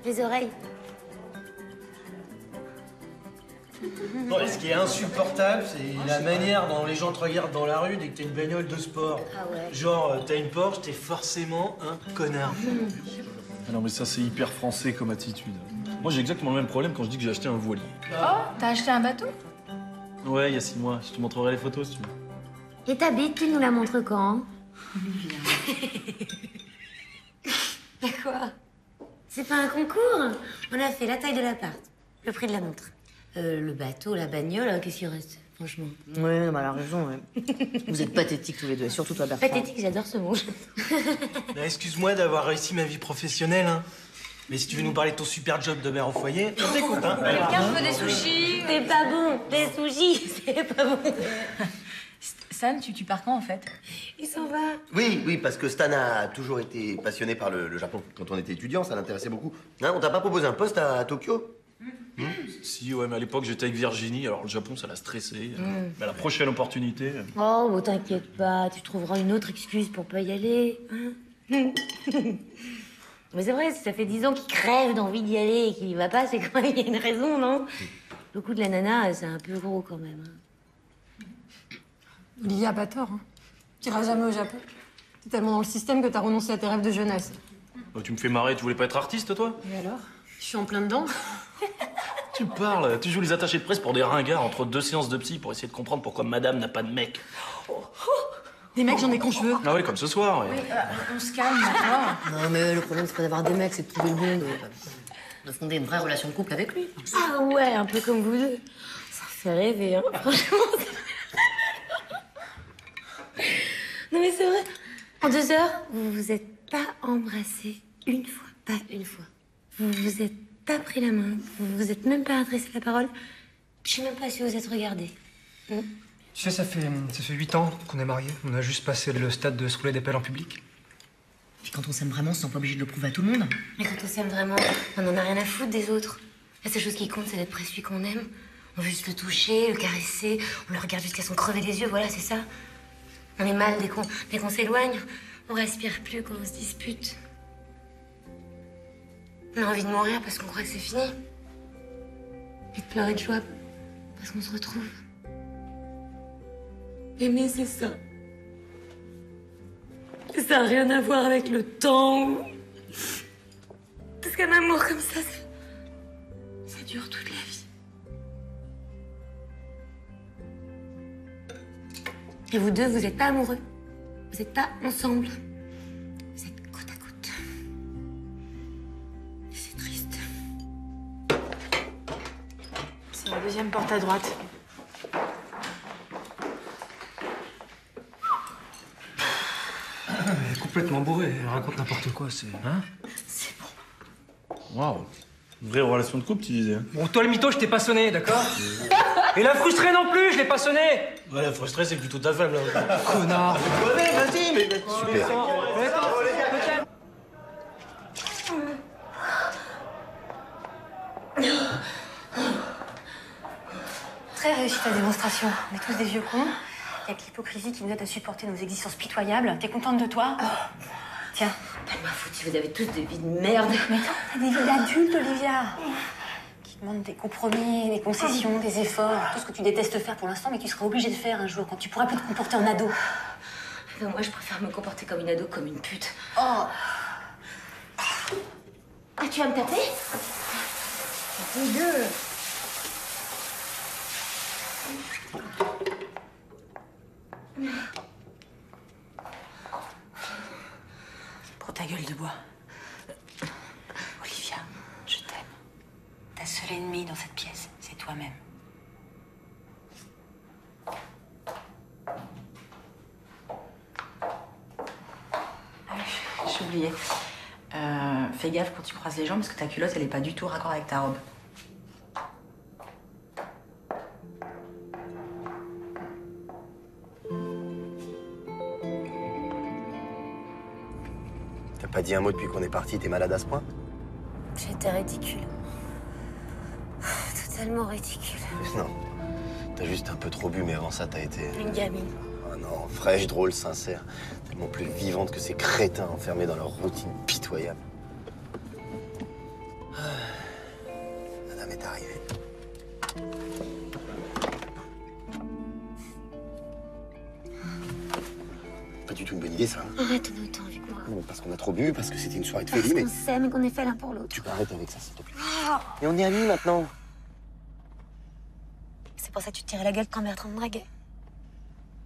Les oreilles.
Non, mais ce qui est insupportable, c'est la manière dont les gens te regardent dans la rue dès que t'as une bagnole de sport.
Ah ouais.
Genre, t'as une Porsche, t'es forcément un connard.
Ah non, mais ça, c'est hyper français comme attitude. Moi, j'ai exactement le même problème quand je dis que j'ai acheté un voilier.
Oh, t'as acheté un bateau?
Ouais, il y a 6 mois. Je te montrerai les photos si tu veux.
Et ta bite, tu nous la montres quand? Quoi? C'est pas un concours? On a fait la taille de l'appart, le prix de la montre. Le bateau, la bagnole, qu'est-ce qu'il reste, franchement?
Oui, elle a raison. Ouais. Vous êtes pathétiques tous les deux, et surtout toi, Bertrand.
Pathétique, j'adore ce mot.
Non, excuse-moi d'avoir réussi ma vie professionnelle, hein. Mais si tu veux nous parler de ton super job de mère au foyer, on t'écoute, hein.
Quelqu'un veut des sushis?
C'est pas bon, les sushis, c'est pas bon.
Sam, tu pars quand en fait?
Il s'en va.
Oui, parce que Stan a toujours été passionné par le Japon. Quand on était étudiant, ça l'intéressait beaucoup. Hein, on t'a pas proposé un poste à Tokyo?
Si, ouais, mais à l'époque, j'étais avec Virginie. Alors, le Japon, ça l'a stressé. Mais à la prochaine opportunité...
Oh, bon, t'inquiète pas, tu trouveras une autre excuse pour pas y aller. Hein. Mais c'est vrai, si ça fait 10 ans qu'il crève d'envie d'y aller et qu'il y va pas, c'est quand même, il y a une raison, non? Le coup de la nana, c'est un peu gros quand même. Hein.
Olivia a pas tort. Hein. T'iras jamais au Japon. T'es tellement dans le système que t'as renoncé à tes rêves de jeunesse.
Oh, tu me fais marrer, tu voulais pas être artiste, toi?
Et alors? Je suis en plein dedans.
Tu parles, tu joues les attachés de presse pour des ringards entre 2 séances de psy pour essayer de comprendre pourquoi madame n'a pas de mec.
Des mecs, j'en ai qu'on je veux.
Ah oui, comme ce soir, ouais.
Oui, on se calme maintenant.
Non, mais le problème, c'est pas d'avoir des mecs, c'est de trouver le bon, de fonder une vraie relation de couple avec lui.
Ah ouais, un peu comme vous deux. Ça fait rêver, hein, franchement. Non mais c'est vrai. En 2 heures, vous vous êtes pas embrassés une fois. Pas une fois. Vous vous êtes pas pris la main, vous vous êtes même pas adressé la parole. Je sais même pas si vous êtes regardés.
Tu sais, ça fait 8 ans qu'on est mariés. On a juste passé le stade de se rouler des pelles en public.
Puis quand on s'aime vraiment, on se sent pas obligé de le prouver à tout le monde.
Mais quand on s'aime vraiment, on en a rien à foutre des autres. La seule chose qui compte, c'est d'être près de celui qu'on aime. On veut juste le toucher, le caresser, on le regarde jusqu'à son crever les yeux, voilà, c'est ça. On est mal dès qu'on s'éloigne. On respire plus quand on se dispute. On a envie de mourir parce qu'on croit que c'est fini. Et de pleurer de joie parce qu'on se retrouve. Aimer, c'est ça. Et ça n'a rien à voir avec le temps. Parce qu'un amour comme ça dure toute la vie. Et vous deux, vous n'êtes pas amoureux. Vous n'êtes pas ensemble. Vous êtes côte à côte. Et c'est triste.
C'est la deuxième porte à droite.
Elle est complètement bourrée, elle raconte n'importe quoi, c'est... Hein?
C'est bon.
Waouh. Vraie relation de couple, tu disais.
Bon, toi, le mytho, je t'ai pas sonné, d'accord? Et la frustrée non plus, je l'ai pas sonné!
Ouais, la frustrée, c'est plutôt ta femme, là.
Connard!
Ouais, vas-y, mais...
Super.
Très réussie ta démonstration. On est tous des vieux cons. Il y a que l'hypocrisie qui nous aide à supporter nos existences pitoyables. T'es contente de toi? Tiens.
Pas de ma faute si vous avez tous des vies de merde.
Mais non, t'as des vies d'adultes, Olivia. Qui demandent des compromis, des concessions, des efforts. Tout ce que tu détestes faire pour l'instant, mais tu seras obligée de faire un jour quand tu pourras plus te comporter en ado.
Non, moi, je préfère me comporter comme une ado, comme une pute.
Oh!
Ah, tu vas me taper?
C'est dégueu. Pour ta gueule de bois. Olivia, je t'aime. Ta seule ennemie dans cette pièce, c'est toi-même. Ah oui, j'ai oublié. Fais gaffe quand tu croises les gens parce que ta culotte, elle est pas du tout raccord avec ta robe.
T'as pas dit un mot depuis qu'on est parti, t'es malade à ce point?
J'étais ridicule. Totalement ridicule.
Non. T'as juste un peu trop bu, mais avant ça, t'as été...
Une gamine.
Oh non, fraîche, drôle, sincère. Tellement plus vivante que ces crétins enfermés dans leur routine pitoyable. Ah. Madame est arrivée. Pas du tout une bonne idée, ça.
Arrête de autant avec moi.
Non, parce qu'on a trop bu, parce que c'était une soirée de
Parce
folie, mais...
qu'on s'aime et qu'on est fait l'un pour l'autre.
Tu peux arrêter avec ça, s'il te plaît.
Ah.
Et on est amis maintenant.
C'est pour ça que tu te tirais la gueule quand Bertrand me draguait.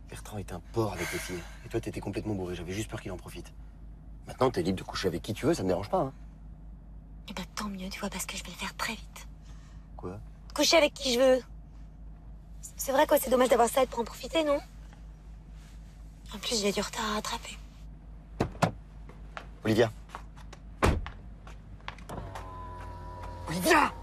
Bertrand est un porc avec les filles. Et toi, t'étais complètement bourré. J'avais juste peur qu'il en profite. Maintenant, t'es libre de coucher avec qui tu veux, ça me dérange pas, hein.
Eh ben tant mieux, tu vois, parce que je vais le faire très vite.
Quoi?
Coucher avec qui je veux. C'est vrai quoi, c'est dommage d'avoir ça et de pas en profiter, non? En plus, j'ai du retard à rattraper.
Olivia. Olivia!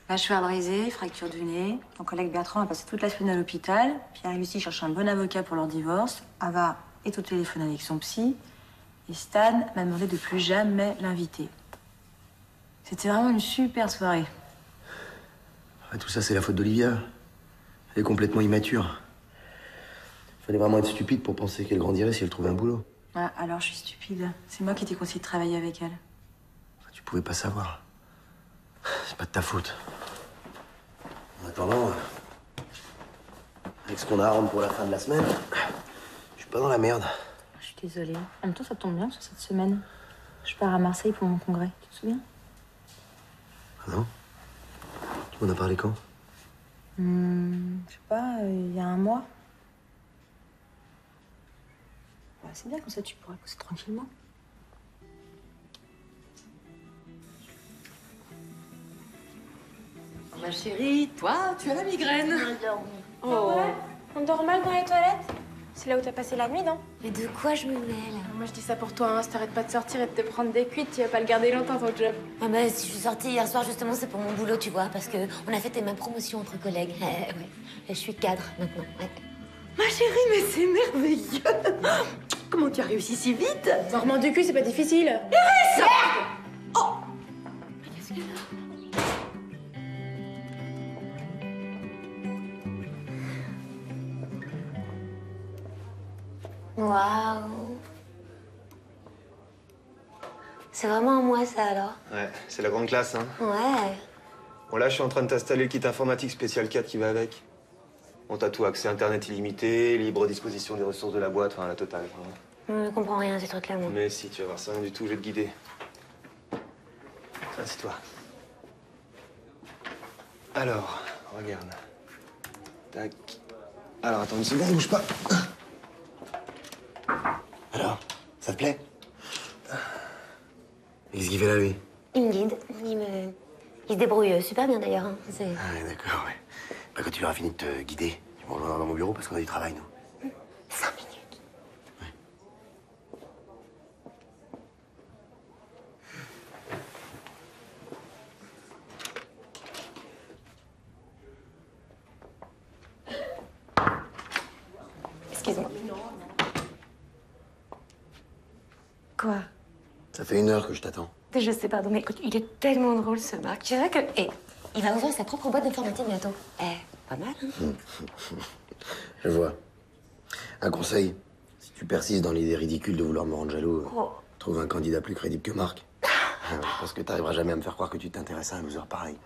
Mâchoire brisée, fracture du nez. Ton collègue Bertrand a passé toute la semaine à l'hôpital. Pierre et Lucie cherchent un bon avocat pour leur divorce. Ava est au téléphone avec son psy. Et Stan m'a demandé de plus jamais l'inviter. C'était vraiment une super soirée.
Ah, tout ça, c'est la faute d'Olivia. Elle est complètement immature. Fallait vraiment être stupide pour penser qu'elle grandirait si elle trouvait un boulot.
Ah, alors je suis stupide. C'est moi qui t'ai conseillé de travailler avec elle.
Tu pouvais pas savoir. C'est pas de ta faute. En attendant, avec ce qu'on a à rendre pour la fin de la semaine, je suis pas dans la merde.
Je suis désolée. En même temps, ça tombe bien sur cette semaine. Je pars à Marseille pour mon congrès. Tu te souviens?
Ah non? Tu m'en as parlé quand?
Je sais pas, il y a un mois. Bah, c'est bien, comme ça tu pourras pousser tranquillement.
Ma chérie, toi, tu as la migraine.
Oh. On dort mal dans les toilettes? C'est là où t'as passé la nuit, non?
Mais de quoi je me mêle?
Moi, je dis ça pour toi, hein. Si t'arrêtes pas de sortir et de te prendre des cuites, tu vas pas le garder longtemps, ton job.
Ah bah, si je suis sortie hier soir, justement, c'est pour mon boulot, tu vois, parce qu'on a fêté ma promotion entre collègues. Ouais. Et je suis cadre, maintenant, ouais.
Ma chérie, mais c'est merveilleux. Comment tu as réussi si vite?
Normand du cul, c'est pas difficile.
Iris! Oh!
Qu'est-ce qu'elle a?
Waouh. C'est vraiment à moi, ça, alors?
Ouais, c'est la grande classe, hein.
Ouais.
Bon, là, je suis en train de t'installer le kit informatique spécial 4 qui va avec. On t'a tout, accès Internet illimité, libre disposition des ressources de la boîte, enfin, la totale.
Je comprends rien, ces trucs-là, moi.
Mais si, tu vas voir, c'est rien du tout, je vais te guider. Assieds-toi. Alors, regarde. Tac. Alors, attends une seconde, bouge pas.
Alors, ça te plaît? Qu'est-ce qu'il fait là, lui?
Il me guide, il se débrouille super bien, d'ailleurs. Hein.
Ah, ouais, d'accord, ouais. Bah, quand tu auras fini de te guider, tu me rejoindras dans mon bureau parce qu'on a du travail, nous.
5 minutes.
Ouais.
Excuse-moi. Quoi?
Ça fait 1 heure que je t'attends.
Je sais, pardon, mais écoute, il est tellement drôle, ce Marc. Tu verras que... Et il va ouvrir sa propre boîte d'informatique bientôt. Pas mal, hein?
Je vois. Un conseil, si tu persistes dans l'idée ridicule de vouloir me rendre jaloux, trouve un candidat plus crédible que Marc. Parce que t'arriveras jamais à me faire croire que tu t'intéresses à un loser pareil.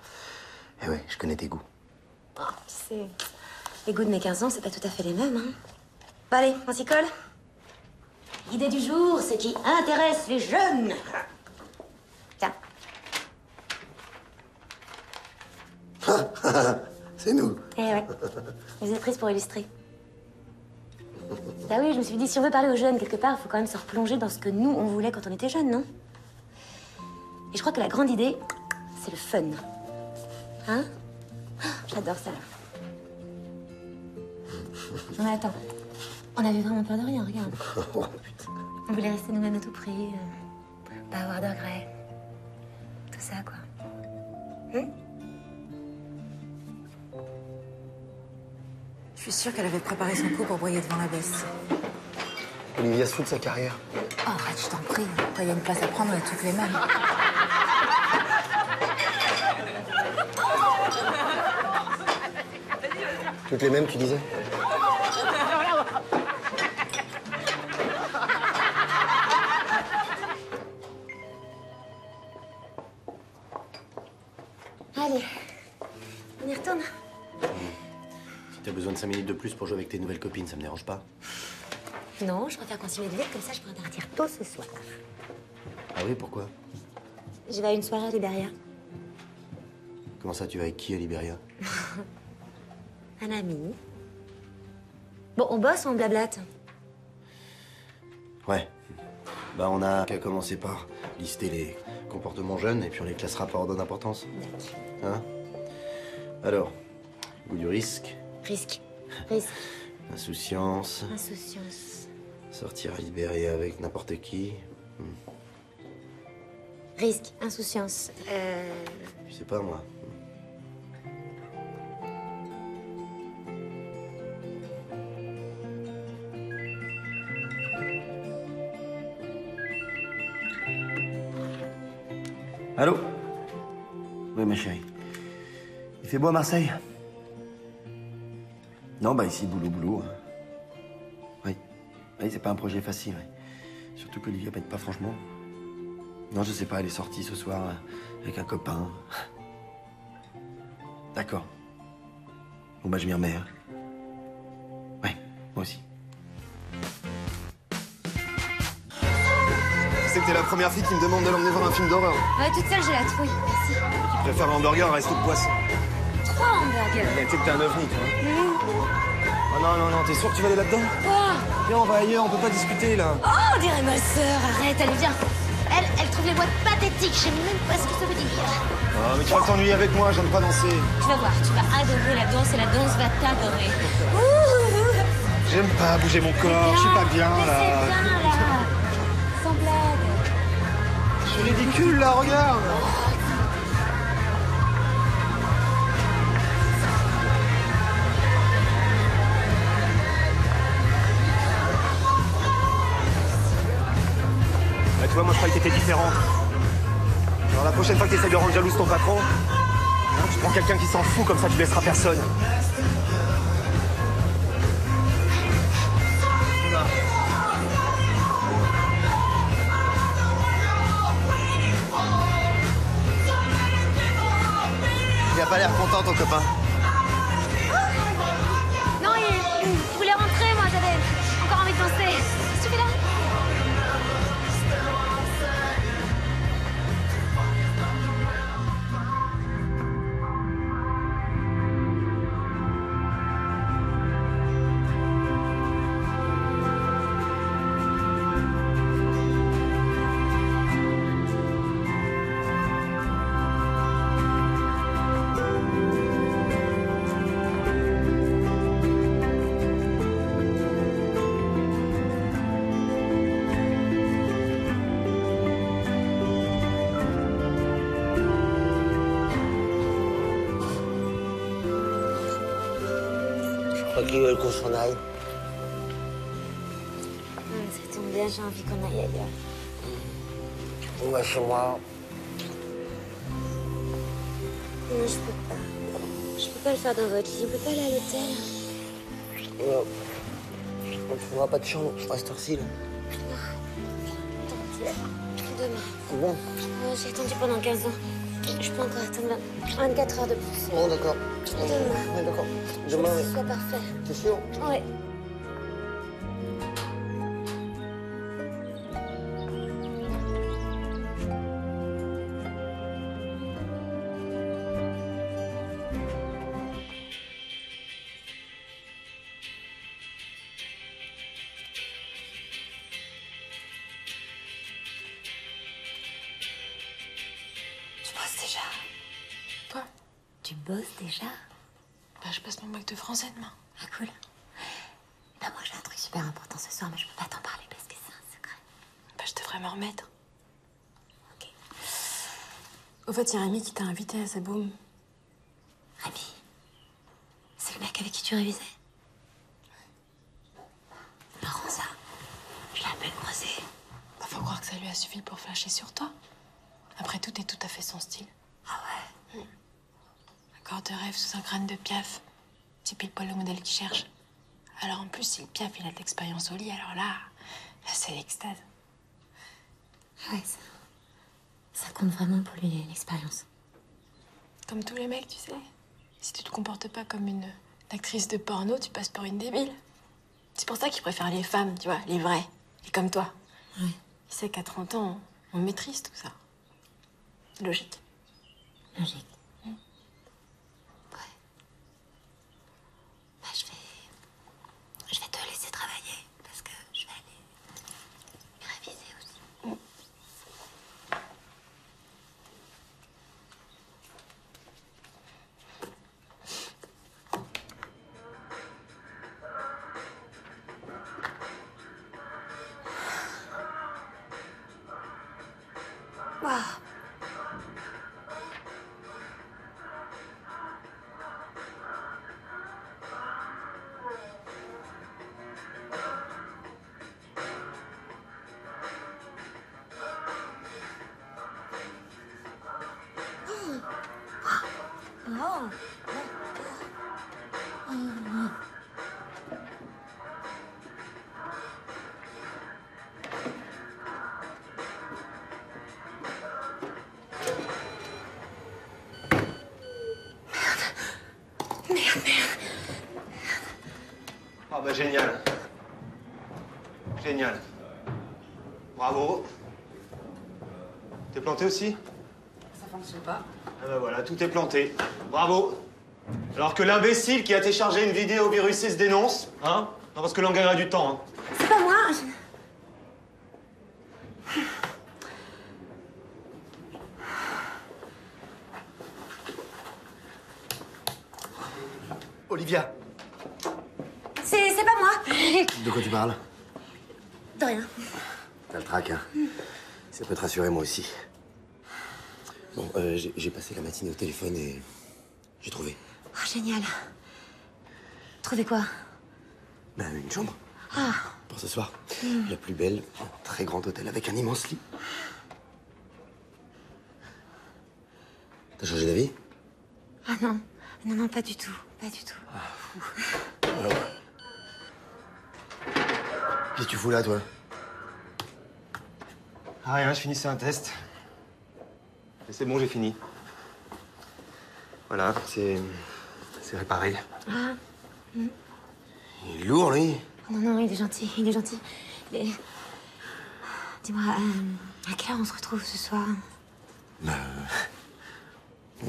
Eh ouais, je connais tes goûts.
Tu sais, les goûts de mes 15 ans, c'est pas tout à fait les mêmes, hein. Bon, allez, on s'y colle. L'idée du jour, ce qui intéresse les jeunes. Tiens.
C'est nous.
Eh ouais. Je vous ai prise pour illustrer. Bah oui, je me suis dit, si on veut parler aux jeunes quelque part, il faut quand même se replonger dans ce que nous, on voulait quand on était jeunes, non? Et je crois que la grande idée, c'est le fun. Hein? J'adore ça. Non mais attends, on avait vraiment peur de rien, regarde. On voulait rester nous-mêmes à tout prix, pas avoir de regrets. Tout ça, quoi.
Je suis sûre qu'elle avait préparé son coup pour broyer devant la baisse.
Olivia se fout de sa carrière.
Oh, arrête, je t'en prie. Quand il y a une place à prendre, on est toutes les mêmes.
Toutes les mêmes, tu disais?
Allez, on y retourne.
Si t'as besoin de 5 minutes de plus pour jouer avec tes nouvelles copines, ça me dérange pas.
Non, je préfère qu'on s'y mette vite, comme ça je pourrais partir tôt ce soir.
Ah oui, pourquoi?
Je vais à une soirée à Liberia.
Comment ça, tu vas avec qui à Liberia?
Un ami. Bon, on bosse ou on blablate?
Ouais. Bah, on a qu'à commencer par lister les comportements jeunes et puis on les classera par ordre d'importance. Hein? Alors, goût du risque.
Risque.
Insouciance. Sortir à Liberia avec n'importe qui.
Risque, insouciance.
Je sais pas, moi. Allô? Oui, ma chérie. Il fait beau à Marseille? Non, bah ici, boulot. Oui, c'est pas un projet facile. Oui. Surtout qu'Olivia m'aide pas franchement. Non, je sais pas, elle est sortie ce soir avec un copain. D'accord. Bon, bah je m'y remets. Hein. Ouais, moi aussi.
Tu sais que t'es la première fille qui me demande de l'emmener voir un film d'horreur.
Ouais, toute seule, j'ai la trouille. Merci.
Qui préfère l'hamburger à un resto de poisson.
3 hamburgers.
Tu sais que t'es un ovni, toi. Oh non, t'es sûr que tu vas aller là-dedans?
Quoi?
Viens, on va ailleurs, on peut pas discuter, là.
Oh, on dirait ma sœur. Arrête, allez, viens. Elle trouve les boîtes pathétiques. Je sais même pas ce que ça veut dire.
Ah, mais tu vas t'ennuyer avec moi, j'aime pas danser.
Tu vas voir, tu vas adorer la danse et la danse va t'adorer.
J'aime pas bouger mon corps, je suis pas bien là.
C'est bien là. Sans blague.
Je suis ridicule là, regarde. Bah, tu vois, moi je croyais que t'étais différente. Alors la prochaine fois que t'essaies de rendre jalouse ton patron, hein, tu prends quelqu'un qui s'en fout, comme ça tu laisseras personne.
Il a pas l'air content, ton copain.
Non, il voulait rentrer, moi, j'avais encore envie de danser. Celui-là.
Qu'ils veulent qu'on s'en aille.
Ça tombe bien, j'ai envie qu'on aille ailleurs.
On va chez moi.
Non, je peux pas. Je peux pas le faire dans votre lit. On peut pas aller à l'hôtel.
On va pas de chambre à cette heure-ci, là.
Demain.
Bon.
J'ai attendu pendant 15 ans. Je peux encore attendre 24 heures de plus.
Bon, d'accord.
Demain.
Ouais, d'accord.
Je veux
Demain,
que ce soit parfait.
T'es sûr?
Ouais. Tu bosses déjà?
Quoi?
Tu bosses déjà?
Bah, je passe mon bac de français demain.
Ah, cool. Bah, moi, j'ai un truc super important ce soir, mais je peux pas t'en parler parce que c'est un secret.
Bah, je devrais m'en remettre. Ok. Au fait, il y a Rémi qui t'a invité à sa boum.
Rémi? C'est le mec avec qui tu révisais? Marrant, ça. Je l'ai à peine croisé.
Bah, faut croire que ça lui a suffi pour flasher sur toi. Après tout, t'es tout à fait son style.
Ah ouais?
Un corps de rêve sous un crâne de Piaf. C'est pile poil le modèle qu'il cherche. Alors en plus, si le Piaf, il a de l'expérience au lit, alors là c'est l'extase.
Ouais, ça compte vraiment pour lui, l'expérience.
Comme tous les mecs, tu sais. Si tu te comportes pas comme une actrice de porno, tu passes pour une débile. C'est pour ça qu'il préfère les femmes, tu vois, les vraies. Et comme toi.
Ouais.
Il sait qu'à 30 ans, on maîtrise tout ça. Logique.
Logique. Ouais. Bah, je vais te laisser travailler parce que je vais aller réviser aussi. Waouh. Oh.
Ah bah génial. Génial. Bravo. T'es planté aussi?
Ça fonctionne pas.
Ah bah voilà, tout est planté. Bravo. Alors que l'imbécile qui a téléchargé une vidéo virusée se dénonce, hein? Non, parce que l'on gagnera du temps, hein.
C'est pas moi.
Olivia!
C'est pas moi.
De quoi tu parles?
De rien.
T'as le trac, hein? Ça peut te rassurer, moi aussi. Bon, j'ai passé la matinée au téléphone et j'ai trouvé.
Oh, génial. Trouvé quoi?
Ben, une chambre.
Ah.
Pour ce soir. La plus belle, un très grand hôtel avec un immense lit. T'as changé d'avis?
Ah non. Non, non, pas du tout. Pas du tout.
Alors. Qu'est-ce que tu fous là, toi?
Ah, rien, je finissais un test. Et c'est bon, j'ai fini. Voilà, c'est réparé.
Ah.
Il est lourd, lui.
Non, non, il est gentil. Il est gentil. Dis-moi, à quelle heure on se retrouve ce soir?
Bah,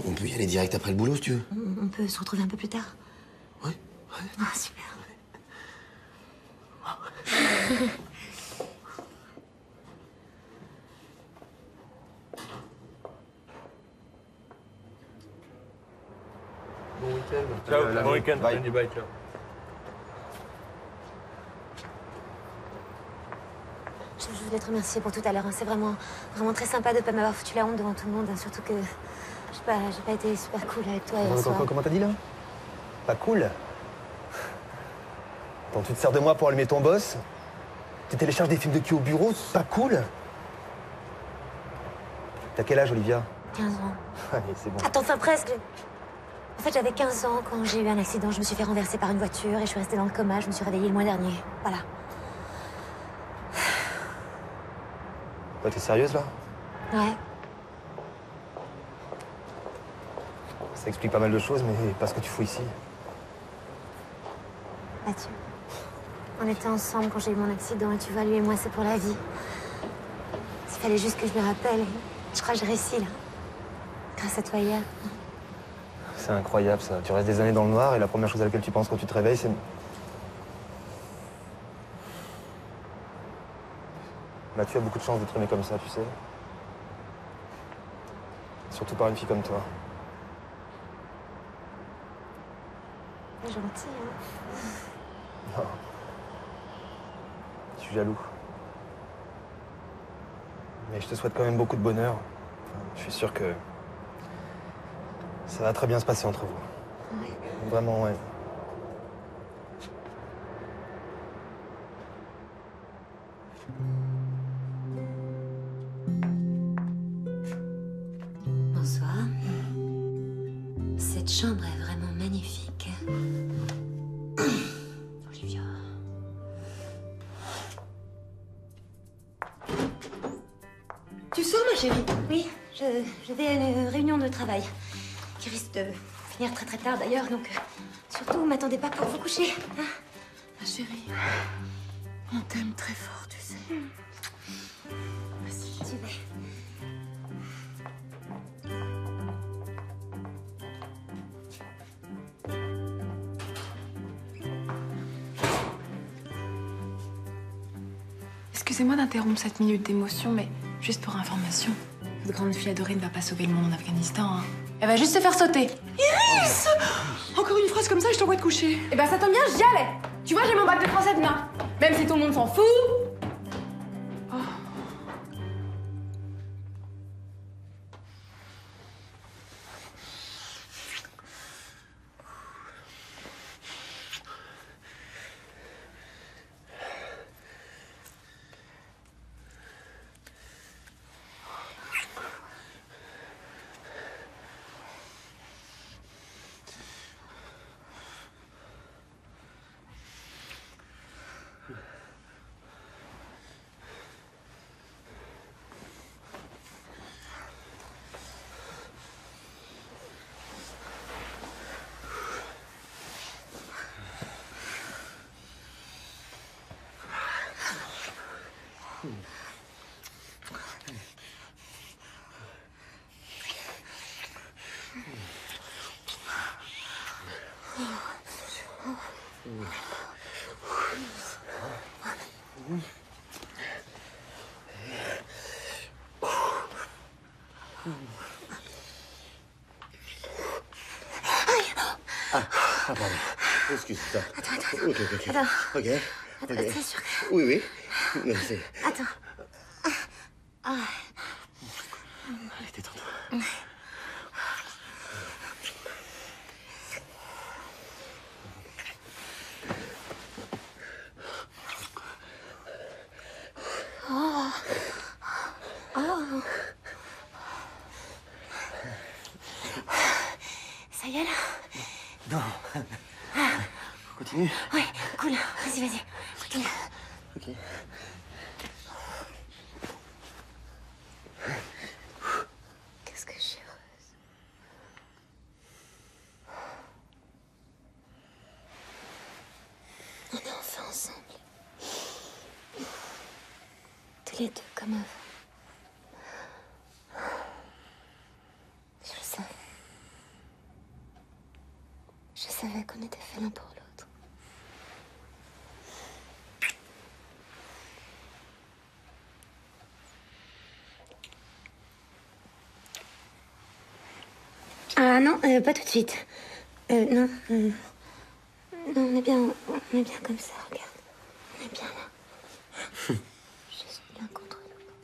on peut y aller direct après le boulot, si tu veux.
On peut se retrouver un peu plus tard.
Ouais.
Ah, super.
Bon week-end.
Ciao, bon week-end.
Bye.
Bye, ciao.
Je voulais te remercier pour tout à l'heure. Hein. C'est vraiment très sympa de ne pas m'avoir foutu la honte devant tout le monde. Hein. Surtout que, je sais pas, j'ai pas été super cool avec toi hier soir.
Comment t'as dit, là? Pas cool? Attends, tu te sers de moi pour allumer ton boss? Tu télécharges des films de cul au bureau? Pas cool? T'as quel âge, Olivia?
15 ans.
Allez, c'est bon.
Attends, enfin presque. En fait, j'avais 15 ans quand j'ai eu un accident. Je me suis fait renverser par une voiture et je suis restée dans le coma. Je me suis réveillée le mois dernier. Voilà.
Ouais, t'es sérieuse, là?
Ouais.
Ça explique pas mal de choses, mais pas ce que tu fous ici.
Mathieu, on était ensemble quand j'ai eu mon accident et tu vois, lui et moi, c'est pour la vie. Il fallait juste que je me rappelle. Je crois que j'ai réussi, là. Grâce à toi hier.
C'est incroyable, ça. Tu restes des années dans le noir et la première chose à laquelle tu penses quand tu te réveilles, c'est... Mathieu a beaucoup de chance d'être aimé comme ça, tu sais. Surtout par une fille comme toi.
C'est gentil, hein.
Non. Je suis jaloux. Mais je te souhaite quand même beaucoup de bonheur. Enfin, je suis sûr que ça va très bien se passer entre vous.
Ouais.
Vraiment, ouais.
Bonsoir. Cette chambre est vraiment magnifique. Olivia.
Tu sors, ma chérie?
Oui, je vais à une réunion de travail qui risque de finir très tard d'ailleurs, donc surtout m'attendez pas pour vous coucher. Hein?
Ma chérie, on t'aime très fort, tu sais. Vas-y.
Tu vais.
Excusez-moi d'interrompre cette minute d'émotion, mais juste pour information, votre grande fille adorée ne va pas sauver le monde en Afghanistan. Hein. Elle va juste se faire sauter.
Iris! Encore une phrase comme ça, je t'envoie te coucher.
Eh ben ça tombe bien, j'y allais. Tu vois, j'ai mon bac de français demain. Même si tout le monde s'en fout.
Ah, pardon. Excuse-toi.
Attends.
Ok.
Attends.
Ok.
Attends, c'est sûr que...
Oui. Merci.
Attends. Ah.
Allez, détends-toi.
Ça y est, là?
Non. Continue.
Ouais, cool. Vas-y. Continue.
Ok.
Qu'est-ce que je suis heureuse. On est enfin ensemble. Tous les deux comme avant. Je le savais. Je savais qu'on était fait l'un pour l'autre. Ah non, pas tout de suite. Non, on est bien comme ça, regarde. On est bien là. Juste l'un contre l'autre.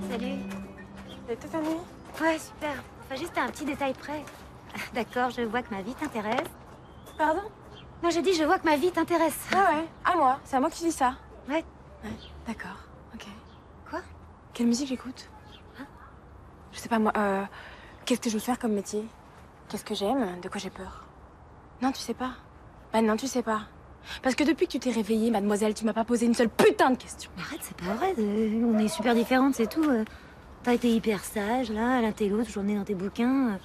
Salut.
Et toute ta nuit?
Ouais, super. Enfin, juste un petit détail près. D'accord, je vois que ma vie t'intéresse.
Pardon?
Non, j'ai dit, je vois que ma vie t'intéresse.
Ah ouais, à moi. C'est à moi que tu dis ça.
Ouais.
Ouais, d'accord. Ok.
Quoi?
Quelle musique j'écoute? Je sais pas, moi, qu'est-ce que je veux faire comme métier? Qu'est-ce que j'aime? De quoi j'ai peur? Non, tu sais pas. Bah non, tu sais pas. Parce que depuis que tu t'es réveillée, mademoiselle, tu m'as pas posé une seule putain de question.
Arrête, c'est pas vrai. On est super différentes, c'est tout. T'as été hyper sage, là, l'un t'es l'autre, journée dans tes bouquins.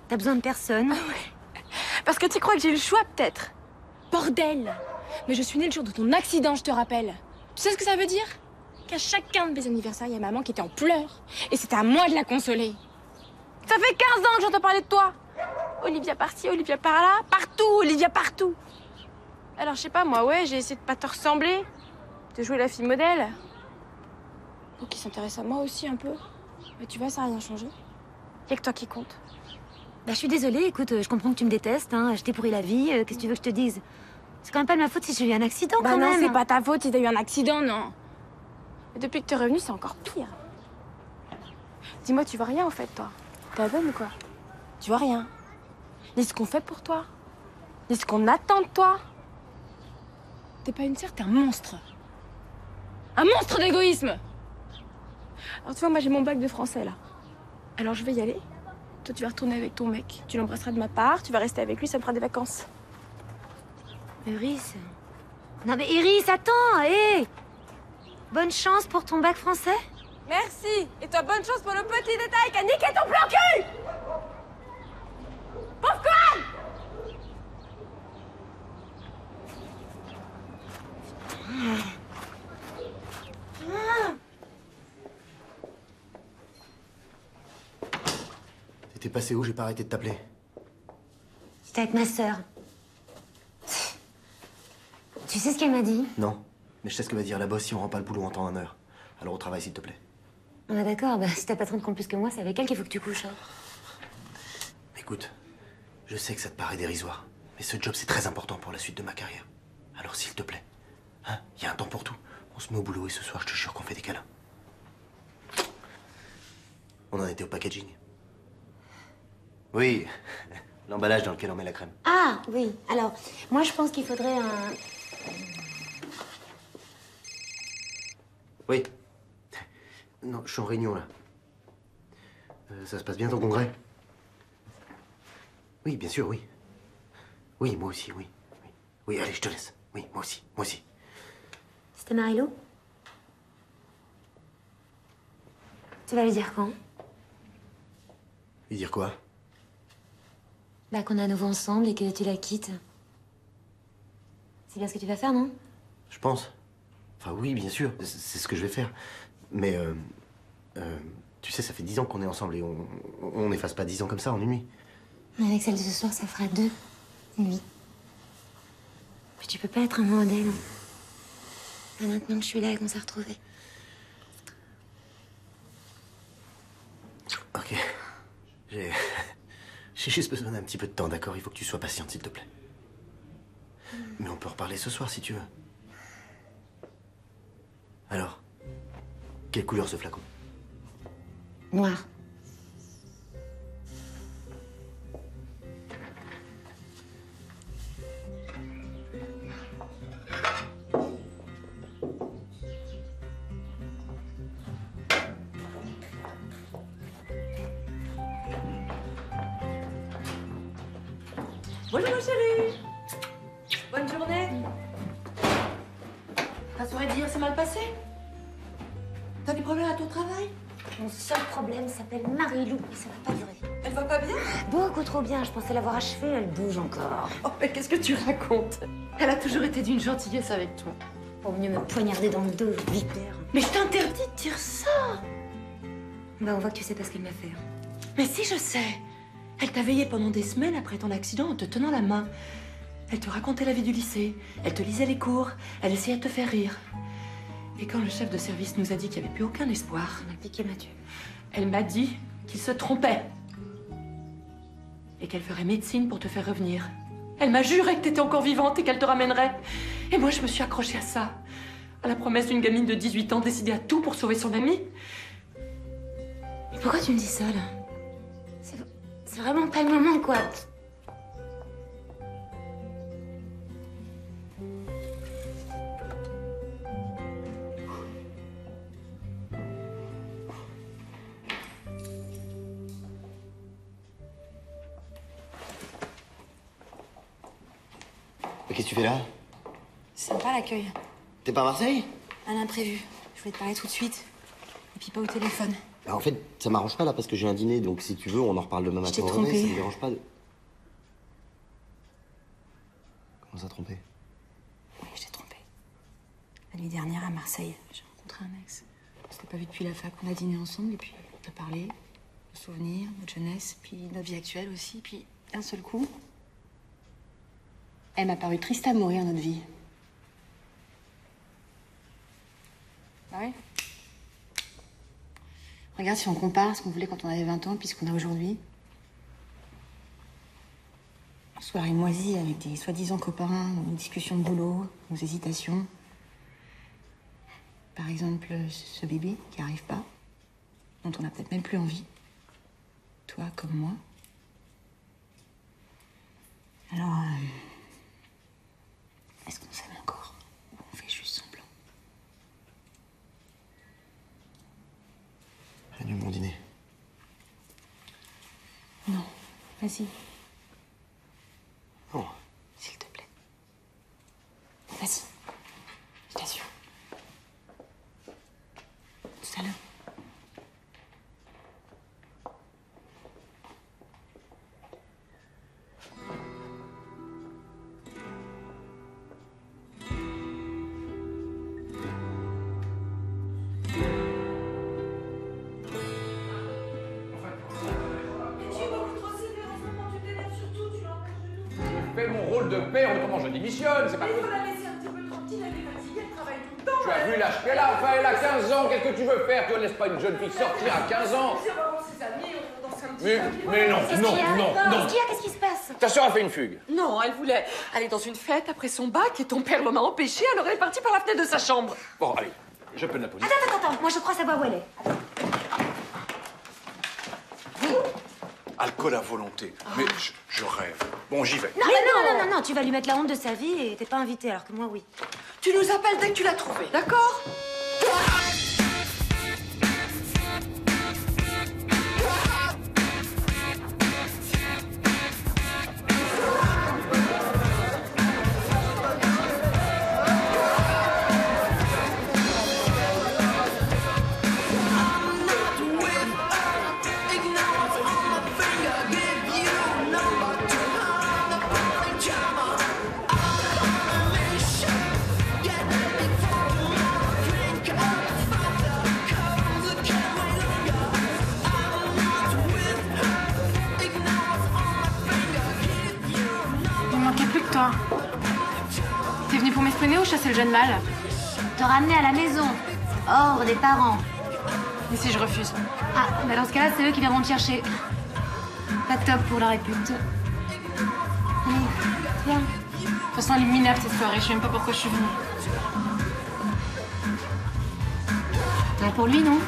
T'as besoin de personne.
Ah ouais. Parce que tu crois que j'ai le choix, peut-être? Bordel! Mais je suis née le jour de ton accident, je te rappelle. Tu sais ce que ça veut dire? Qu'à chacun de mes anniversaires, il y a maman qui était en pleurs. Et c'était à moi de la consoler. Ça fait 15 ans que j'entends parler de toi. Olivia par-ci, Olivia par-là. Partout, Olivia partout. Alors, je sais pas, moi, ouais, j'ai essayé de pas te ressembler. De jouer la fille modèle. Pour qu'il s'intéresse à moi aussi un peu. Mais tu vois, ça n'a rien changé. Y'a que toi qui compte.
Bah, je suis désolée, écoute, je comprends que tu me détestes, hein. Je t'ai pourri la vie, qu'est-ce que tu veux que je te dise? C'est quand même pas de ma faute si j'ai eu un accident,
Bah
quand
non,
même.
c'est pas ta faute si t'as eu un accident, non. Et depuis que t'es revenue, c'est encore pire. Dis-moi, tu vois rien, en fait, toi? T'es bonne ou quoi? Tu vois rien. Ni ce qu'on fait pour toi, ni ce qu'on attend de toi. T'es pas une sœur, t'es un monstre. Un monstre d'égoïsme. Alors tu vois, moi j'ai mon bac de français, là. Alors je vais y aller. Toi, tu vas retourner avec ton mec. Tu l'embrasseras de ma part, tu vas rester avec lui, ça me fera des vacances.
Iris. Non mais Iris, attends, hé Bonne chance pour ton bac français.
Merci. Et toi, bonne chance pour le petit détail qu'a niqué ton plan cul. Pauvre conne.
T'étais passé où? J'ai pas arrêté de t'appeler.
C'était avec ma sœur. Tu sais ce qu'elle m'a dit?
Non. Mais je sais ce que va dire la boss si on rend pas le boulot en temps et en heure. Alors au travail, s'il te plaît.
Ah d'accord, bah si ta patronne compte plus que moi, c'est avec elle qu'il faut que tu couches. Hein.
Écoute, je sais que ça te paraît dérisoire, mais ce job, c'est très important pour la suite de ma carrière. Alors s'il te plaît, hein, y a un temps pour tout. On se met au boulot et ce soir, je te jure qu'on fait des câlins. On en était au packaging. Oui, l'emballage dans lequel on met la crème.
Ah oui, alors, moi je pense qu'il faudrait un...
Oui. Non, je suis en réunion, là. Ça se passe bien ton congrès? Oui, bien sûr, oui. Oui, moi aussi, oui. Oui, allez, je te laisse. Oui, moi aussi, moi aussi.
C'était Marilou? Tu vas lui dire quand?
Lui dire quoi?
Bah, qu'on est à nouveau ensemble et que tu la quittes. C'est bien ce que tu vas faire, non?
Je pense. Enfin, oui, bien sûr, c'est ce que je vais faire. Mais, tu sais, ça fait 10 ans qu'on est ensemble et on n'efface pas 10 ans comme ça en une nuit.
Mais avec celle de ce soir, ça fera 2 nuits. Puis tu peux pas être un modèle. Pas maintenant que je suis là et qu'on s'est retrouvés.
Ok. J'ai juste besoin d'un petit peu de temps, d'accord? Il faut que tu sois patiente, s'il te plaît. Mais on peut reparler ce soir, si tu veux. Alors, quelle couleur ce flacon?
Noir.
Bonjour chérie. Bonne journée. Ta soirée d'hier s'est mal passée? T'as des problèmes à ton travail?
Mon seul problème s'appelle Marie-Lou et ça va pas durer.
Elle va pas bien?
Beaucoup trop bien. Je pensais l'avoir achevée, elle bouge encore.
Oh, mais qu'est-ce que tu racontes? Elle a toujours été d'une gentillesse avec toi.
Pour mieux me poignarder dans le dos, vipère.
Mais je t'interdis de dire ça.
Bah, on voit que tu sais pas ce qu'elle m'a fait.
Mais si, je sais. Elle t'a veillé pendant des semaines après ton accident en te tenant la main. Elle te racontait la vie du lycée. Elle te lisait les cours. Elle essayait de te faire rire. Et quand le chef de service nous a dit qu'il n'y avait plus aucun espoir...
On a piqué Mathieu.
Elle m'a dit qu'il se trompait. Et qu'elle ferait médecine pour te faire revenir. Elle m'a juré que t'étais encore vivante et qu'elle te ramènerait. Et moi, je me suis accrochée à ça. À la promesse d'une gamine de 18 ans décidée à tout pour sauver son amie.
Mais pourquoi tu me dis ça, là? C'est vraiment pas le moment, quoi.
Mais qu'est-ce que tu fais là?
Sympa l'accueil.
T'es pas à Marseille?
Un imprévu. Je voulais te parler tout de suite. Et puis pas au téléphone.
Bah, en fait, ça m'arrange pas là parce que j'ai un dîner, donc si tu veux, on en reparle demain matin.
t'ai trompé.
Ça me dérange pas de... Comment ça, trompé?
Oui, je t'ai trompé. La nuit dernière à Marseille, j'ai rencontré un ex. On s'était pas vu depuis la fac. On a dîné ensemble et puis on a parlé. Nos souvenirs, notre jeunesse, puis notre vie actuelle aussi. Puis d'un seul coup, elle m'a paru triste à mourir, notre vie. Ah ouais? Regarde si on compare ce qu'on voulait quand on avait 20 ans puis ce qu'on a aujourd'hui. Soirée moisie avec des soi-disant copains, une discussion de boulot, nos hésitations. Par exemple, ce bébé qui arrive pas, dont on a peut-être même plus envie. Toi comme moi. Alors, est-ce qu'on s'aime encore? Ou on fait juste semblant?
Annule mon dîner.
Non, vas-y.
Non.
S'il te plaît. Vas-y. Je t'assure. Tout à l'heure.
Fais mon rôle de père, autrement je démissionne, c'est pas
Il faut
possible.
la laisser un petit peu tranquille, elle est fatiguée, elle travaille tout le temps.
Tu as vu l'âge qu'elle a, enfin elle a 15 ans, qu'est-ce que tu veux faire? Tu ne laisses pas une jeune fille sortir à 15 ans.
On va voir ses amis, on danse un petit
Mais non,
Qu'est-ce
non,
qu'il y a?
non, non.
Qu'est-ce qui se passe?
Ta soeur a fait une fugue.
Non, elle voulait aller dans une fête après son bac et ton père l'en a empêché, alors elle est partie par la fenêtre de sa chambre.
Bon, allez, je peux la police.
Attends, moi je crois savoir où elle est.
Alcool à volonté. Mais je rêve. Bon, j'y vais.
Non, tu vas lui mettre la honte de sa vie et t'es pas invité alors que moi, oui.
Tu nous appelles dès que tu l'as trouvé, d'accord?
Ignore on my finger, give you number 2.
c'est le jeune mâle?
Te ramener à la maison, hors des parents.
Et si je refuse?
Ah, bah dans ce cas-là, c'est eux qui viendront te chercher. Pas top pour la répute. Allez, viens.
De toute façon, elle est minable cette soirée, je sais même pas pourquoi je suis venue.
Ouais, pour lui, non?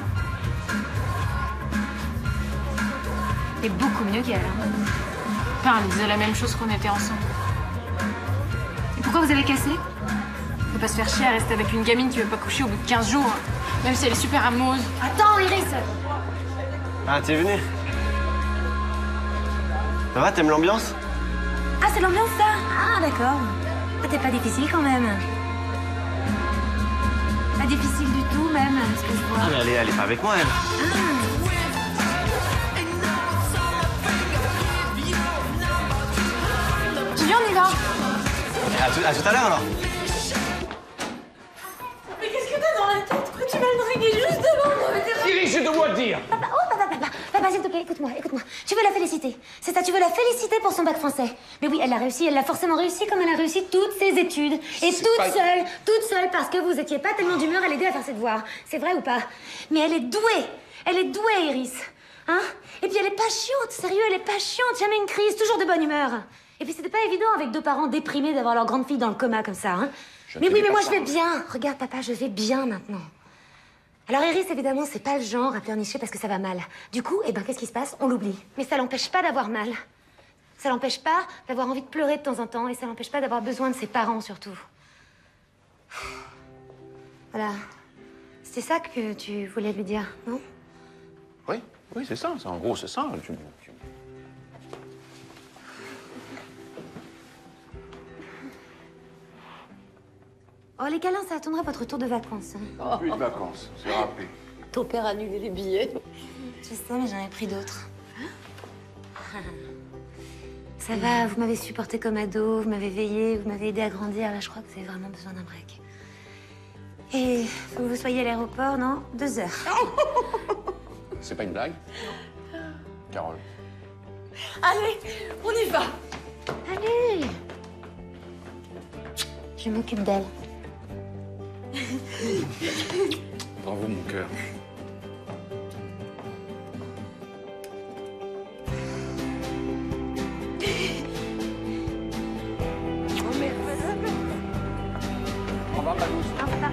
T'es beaucoup mieux qu'elle. Hein.
Enfin, elle disait la même chose qu'on était ensemble.
Et pourquoi vous avez cassé?
On peut pas se faire chier à rester avec une gamine qui veut pas coucher au bout de 15 jours. Même si elle est super amoureuse.
Attends, Iris!
Ah, t'es venu? Ça va, t'aimes l'ambiance?
Ah, c'est l'ambiance, ça? Ah, d'accord. Ah, t'es pas difficile, quand même. Pas difficile du tout, même, ce que je vois.
Ah, mais elle est pas avec moi, elle.
Tu viens, on y va?
À tout à l'heure, alors.
Mais qu'est-ce que t'as dans la tête? Pourquoi tu vas le draguer juste devant moi?
Iris, je dois te dire.
Papa, oh, papa, s'il te plaît, écoute-moi. Tu veux la féliciter. C'est ça, tu veux la féliciter pour son bac français. Mais oui, elle l'a réussi, elle l'a forcément réussi comme elle a réussi toutes ses études. Et toute seule, parce que vous étiez pas tellement d'humeur à l'aider à faire ses devoirs. C'est vrai ou pas? Mais elle est douée, Iris. Hein? Et puis elle est pas chiante, sérieux, elle est pas chiante, jamais une crise, toujours de bonne humeur. Et puis c'était pas évident avec deux parents déprimés d'avoir leur grande fille dans le coma comme ça, hein? Mais oui, mais moi je vais bien. Regarde, papa, je vais bien maintenant. Alors Iris, évidemment, c'est pas le genre à pleurnicher parce que ça va mal. Du coup, qu'est-ce qui se passe? On l'oublie. Mais ça l'empêche pas d'avoir mal. Ça l'empêche pas d'avoir envie de pleurer de temps en temps et ça l'empêche pas d'avoir besoin de ses parents, surtout. Voilà. C'était ça que tu voulais lui dire, non?
Oui, c'est ça. En gros, c'est ça.
Oh, les câlins, ça attendra votre retour de vacances. Hein.
Plus de vacances, c'est râpé.
Ton père a annulé les billets.
Je sais, mais j'en ai pris d'autres. Ça va, vous m'avez supporté comme ado, vous m'avez veillé, vous m'avez aidé à grandir. Là, je crois que vous avez vraiment besoin d'un break. Et faut que vous soyez à l'aéroport, non? 2 heures.
C'est pas une blague? Carole.
Allez, on y va.
Allez. Je m'occupe d'elle.
Bravo, mon cœur. On va pas douce.
Non, papa.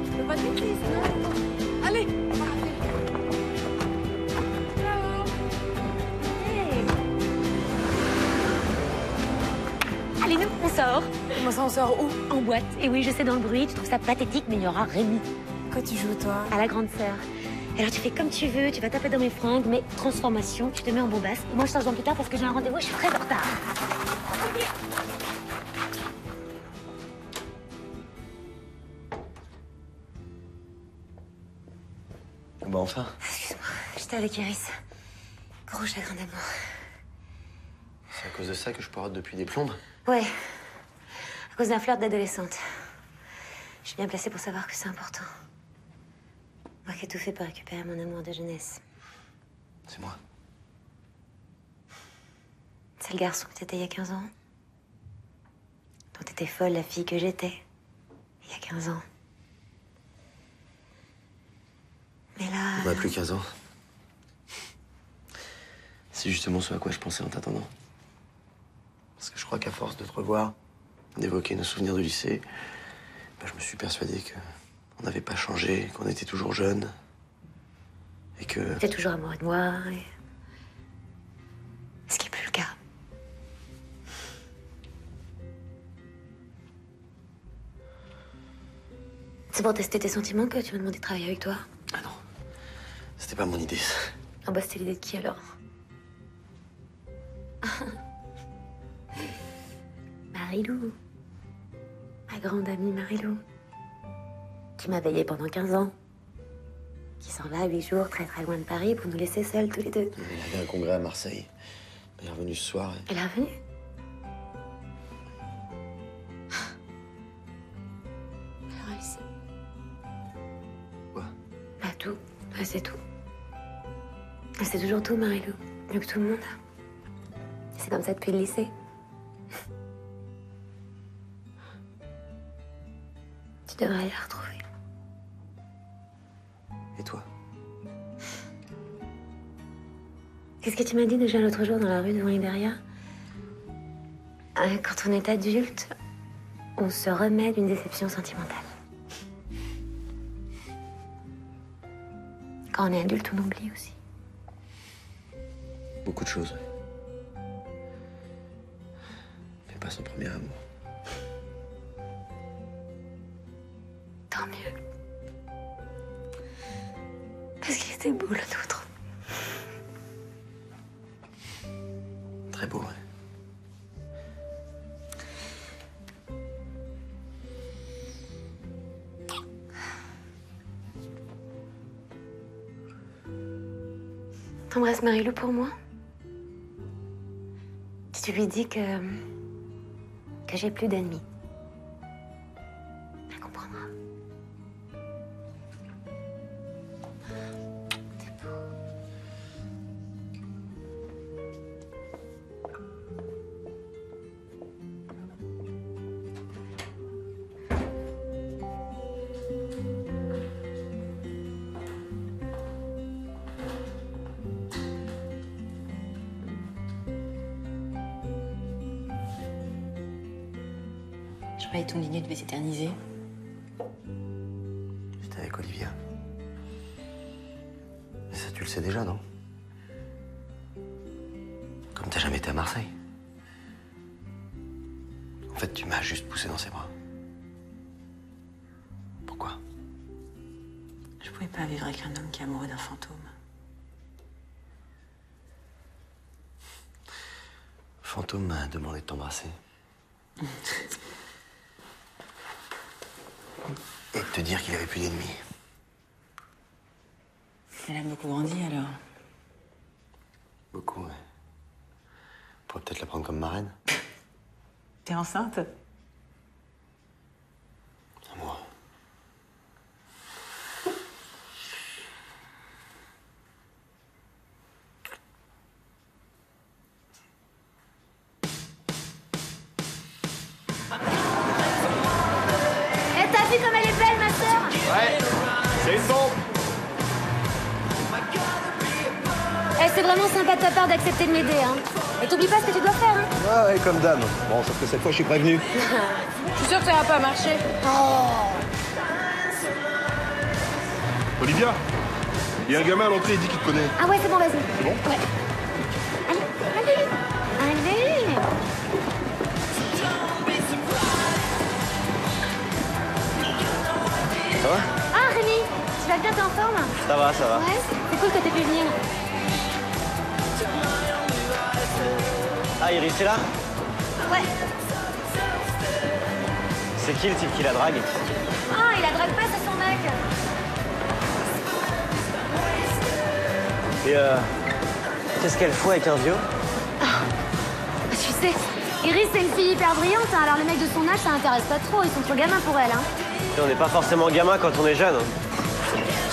Je peux pas te laisser, sinon. Allez, on va rappeler.
Allez, nous, on sort.
Comment ça, on sort où?
En boîte. Et oui, je sais, dans le bruit, tu trouves ça pathétique, mais il y aura Rémi.
Quoi tu joues, toi?
À la grande sœur. Alors, tu fais comme tu veux, tu vas taper dans mes fringues, mais transformation, tu te mets en bombasse. Et moi, je sors dans plus tard parce que j'ai un rendez-vous, je suis très en retard.
Bah enfin.
Excuse-moi, j'étais avec Iris. Gros chagrin d'amour.
C'est à cause de ça que je poirote depuis des plombes?
Ouais. À cause d'un flirt d'adolescente. Je suis bien placée pour savoir que c'est important. Moi qui ai tout fait pour récupérer mon amour de jeunesse.
C'est moi.
C'est le garçon que t'étais il y a 15 ans. Dont t'étais folle, la fille que j'étais. Il y a 15 ans. Mais là...
On n'a plus 15 ans. C'est justement ce à quoi je pensais en t'attendant. Parce que je crois qu'à force de te revoir, d'évoquer nos souvenirs de lycée, je me suis persuadé qu'on n'avait pas changé, qu'on était toujours jeunes. Et que...
T'es toujours amoureux de moi, et... Ce qui n'est plus le cas. C'est pour tester tes sentiments que tu m'as demandé de travailler avec toi?
Ah non. C'était pas mon idée.
Ah bah c'était l'idée de qui alors? Marilou. Ma grande amie Marilou. Qui m'a veillée pendant 15 ans. Qui s'en va 8 jours très très loin de Paris pour nous laisser seuls tous les deux.
Il y avait un congrès à Marseille. Elle est revenue ce soir.
Elle est revenue? Alors elle sait.
Quoi?
Bah tout. Elle sait tout. Elle sait toujours tout, Marilou. Mieux que tout le monde. C'est comme ça depuis le lycée. devrais les retrouver.
Et toi?
Qu'est-ce que tu m'as dit déjà l'autre jour dans la rue devant Liberia? Quand on est adulte, on se remet d'une déception sentimentale. Quand on est adulte, on oublie aussi.
Beaucoup de choses. Mais pas son premier amour.
Tant mieux. Parce qu'il était beau, le nôtre.
Très beau, ouais.
T'embrasses Marie-Lou pour moi? Tu lui dis que j'ai plus d'ennemis. Elle comprendra.
Je croyais que ton lignée devait s'éterniser.
J'étais avec Olivia. Mais ça, tu le sais déjà, non? Comme t'as jamais été à Marseille. En fait, tu m'as juste poussé dans ses bras. Pourquoi?
Je pouvais pas vivre avec un homme qui est amoureux d'un fantôme.
Le fantôme m'a demandé de t'embrasser. Et de te dire qu'il avait plus d'ennemis.
Elle a beaucoup grandi, alors.
Beaucoup, ouais. On pourrait peut-être la prendre comme marraine.
T'es enceinte?
Moi.
Eh, t'as vu comme elle est belle, ma sœur?
Ouais, c'est le son.
Eh, c'est vraiment sympa de ta part d'accepter de m'aider, hein. Et t'oublies pas ce que tu dois faire, hein.
Ouais, comme dame. Bon, sauf que cette fois, je suis prévenu.
Je suis sûre que ça va pas marcher.
Olivia, il y a un gamin à l'entrée, il dit qu'il te connaît.
Ah ouais, c'est bon, vas-y.
C'est bon?
Ouais. Allez, allez, allez.
Ça va?
Ah, Rémi, tu vas bien, t'es en forme?
Ça va, ça va.
Ouais, c'est cool que t'aies pu venir.
Ah, Iris est là?
Ouais.
C'est qui le type qui la drague?
Ah, il la drague pas, c'est son mec.
Et qu'est-ce qu'elle fout avec un vieux?
Tu sais, Iris, c'est une fille hyper brillante, hein, alors les mecs de son âge, ça intéresse pas trop, ils sont trop gamins pour elle, hein.
Et on n'est pas forcément gamin quand on est jeune. Hein.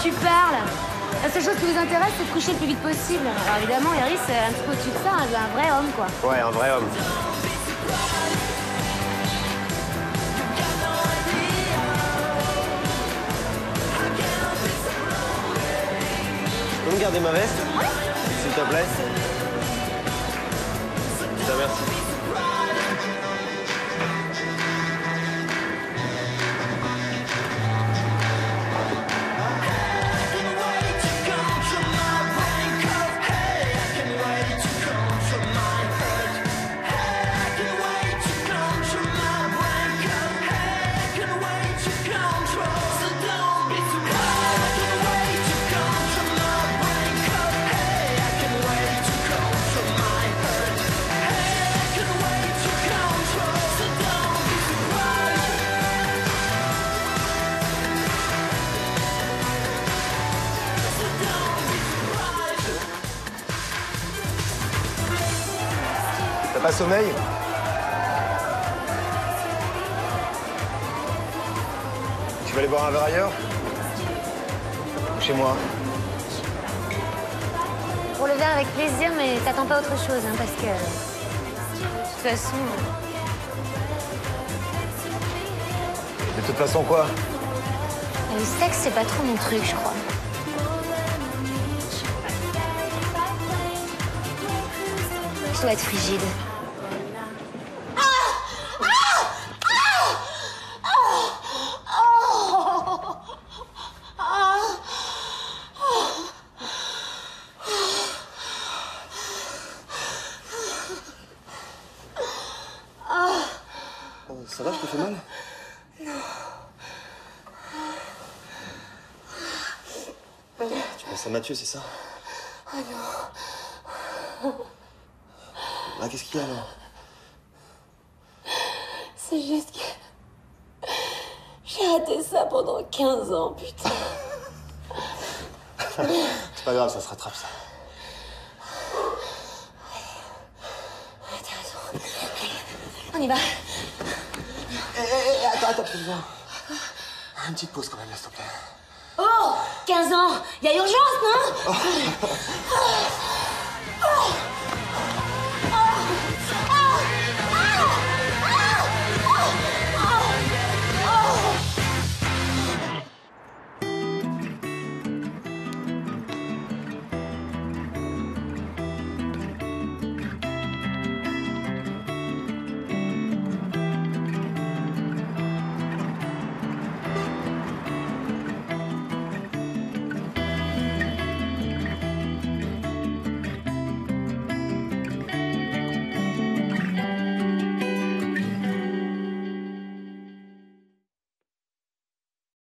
Tu parles. La seule chose qui vous intéresse, c'est de coucher le plus vite possible. Alors évidemment, Iris, un petit peu au-dessus de ça, elle veut un vrai homme, quoi.
Ouais, un vrai homme. Tu peux me garder ma veste? S'il te plaît. Putain, merci.
T'as pas sommeil? Tu vas aller boire un verre ailleurs? Ou chez moi?
Pour le verre avec plaisir, mais t'attends pas autre chose, hein, parce que... De toute façon...
De toute façon, quoi?
Le sexe, c'est pas trop mon truc, je crois. Je dois être frigide.
Ça va, je te fais mal? Non. Tu penses à Mathieu, c'est ça?
Ah non.
Ah, qu'est-ce qu'il y a alors?
C'est juste que j'ai raté ça pendant 15 ans, putain.
C'est pas grave, ça se rattrape, ça.
T'as raison. On y va.
Attends, excuse-moi. Une petite pause quand même, s'il te plaît.
Oh, 15 ans. Y a urgence, non?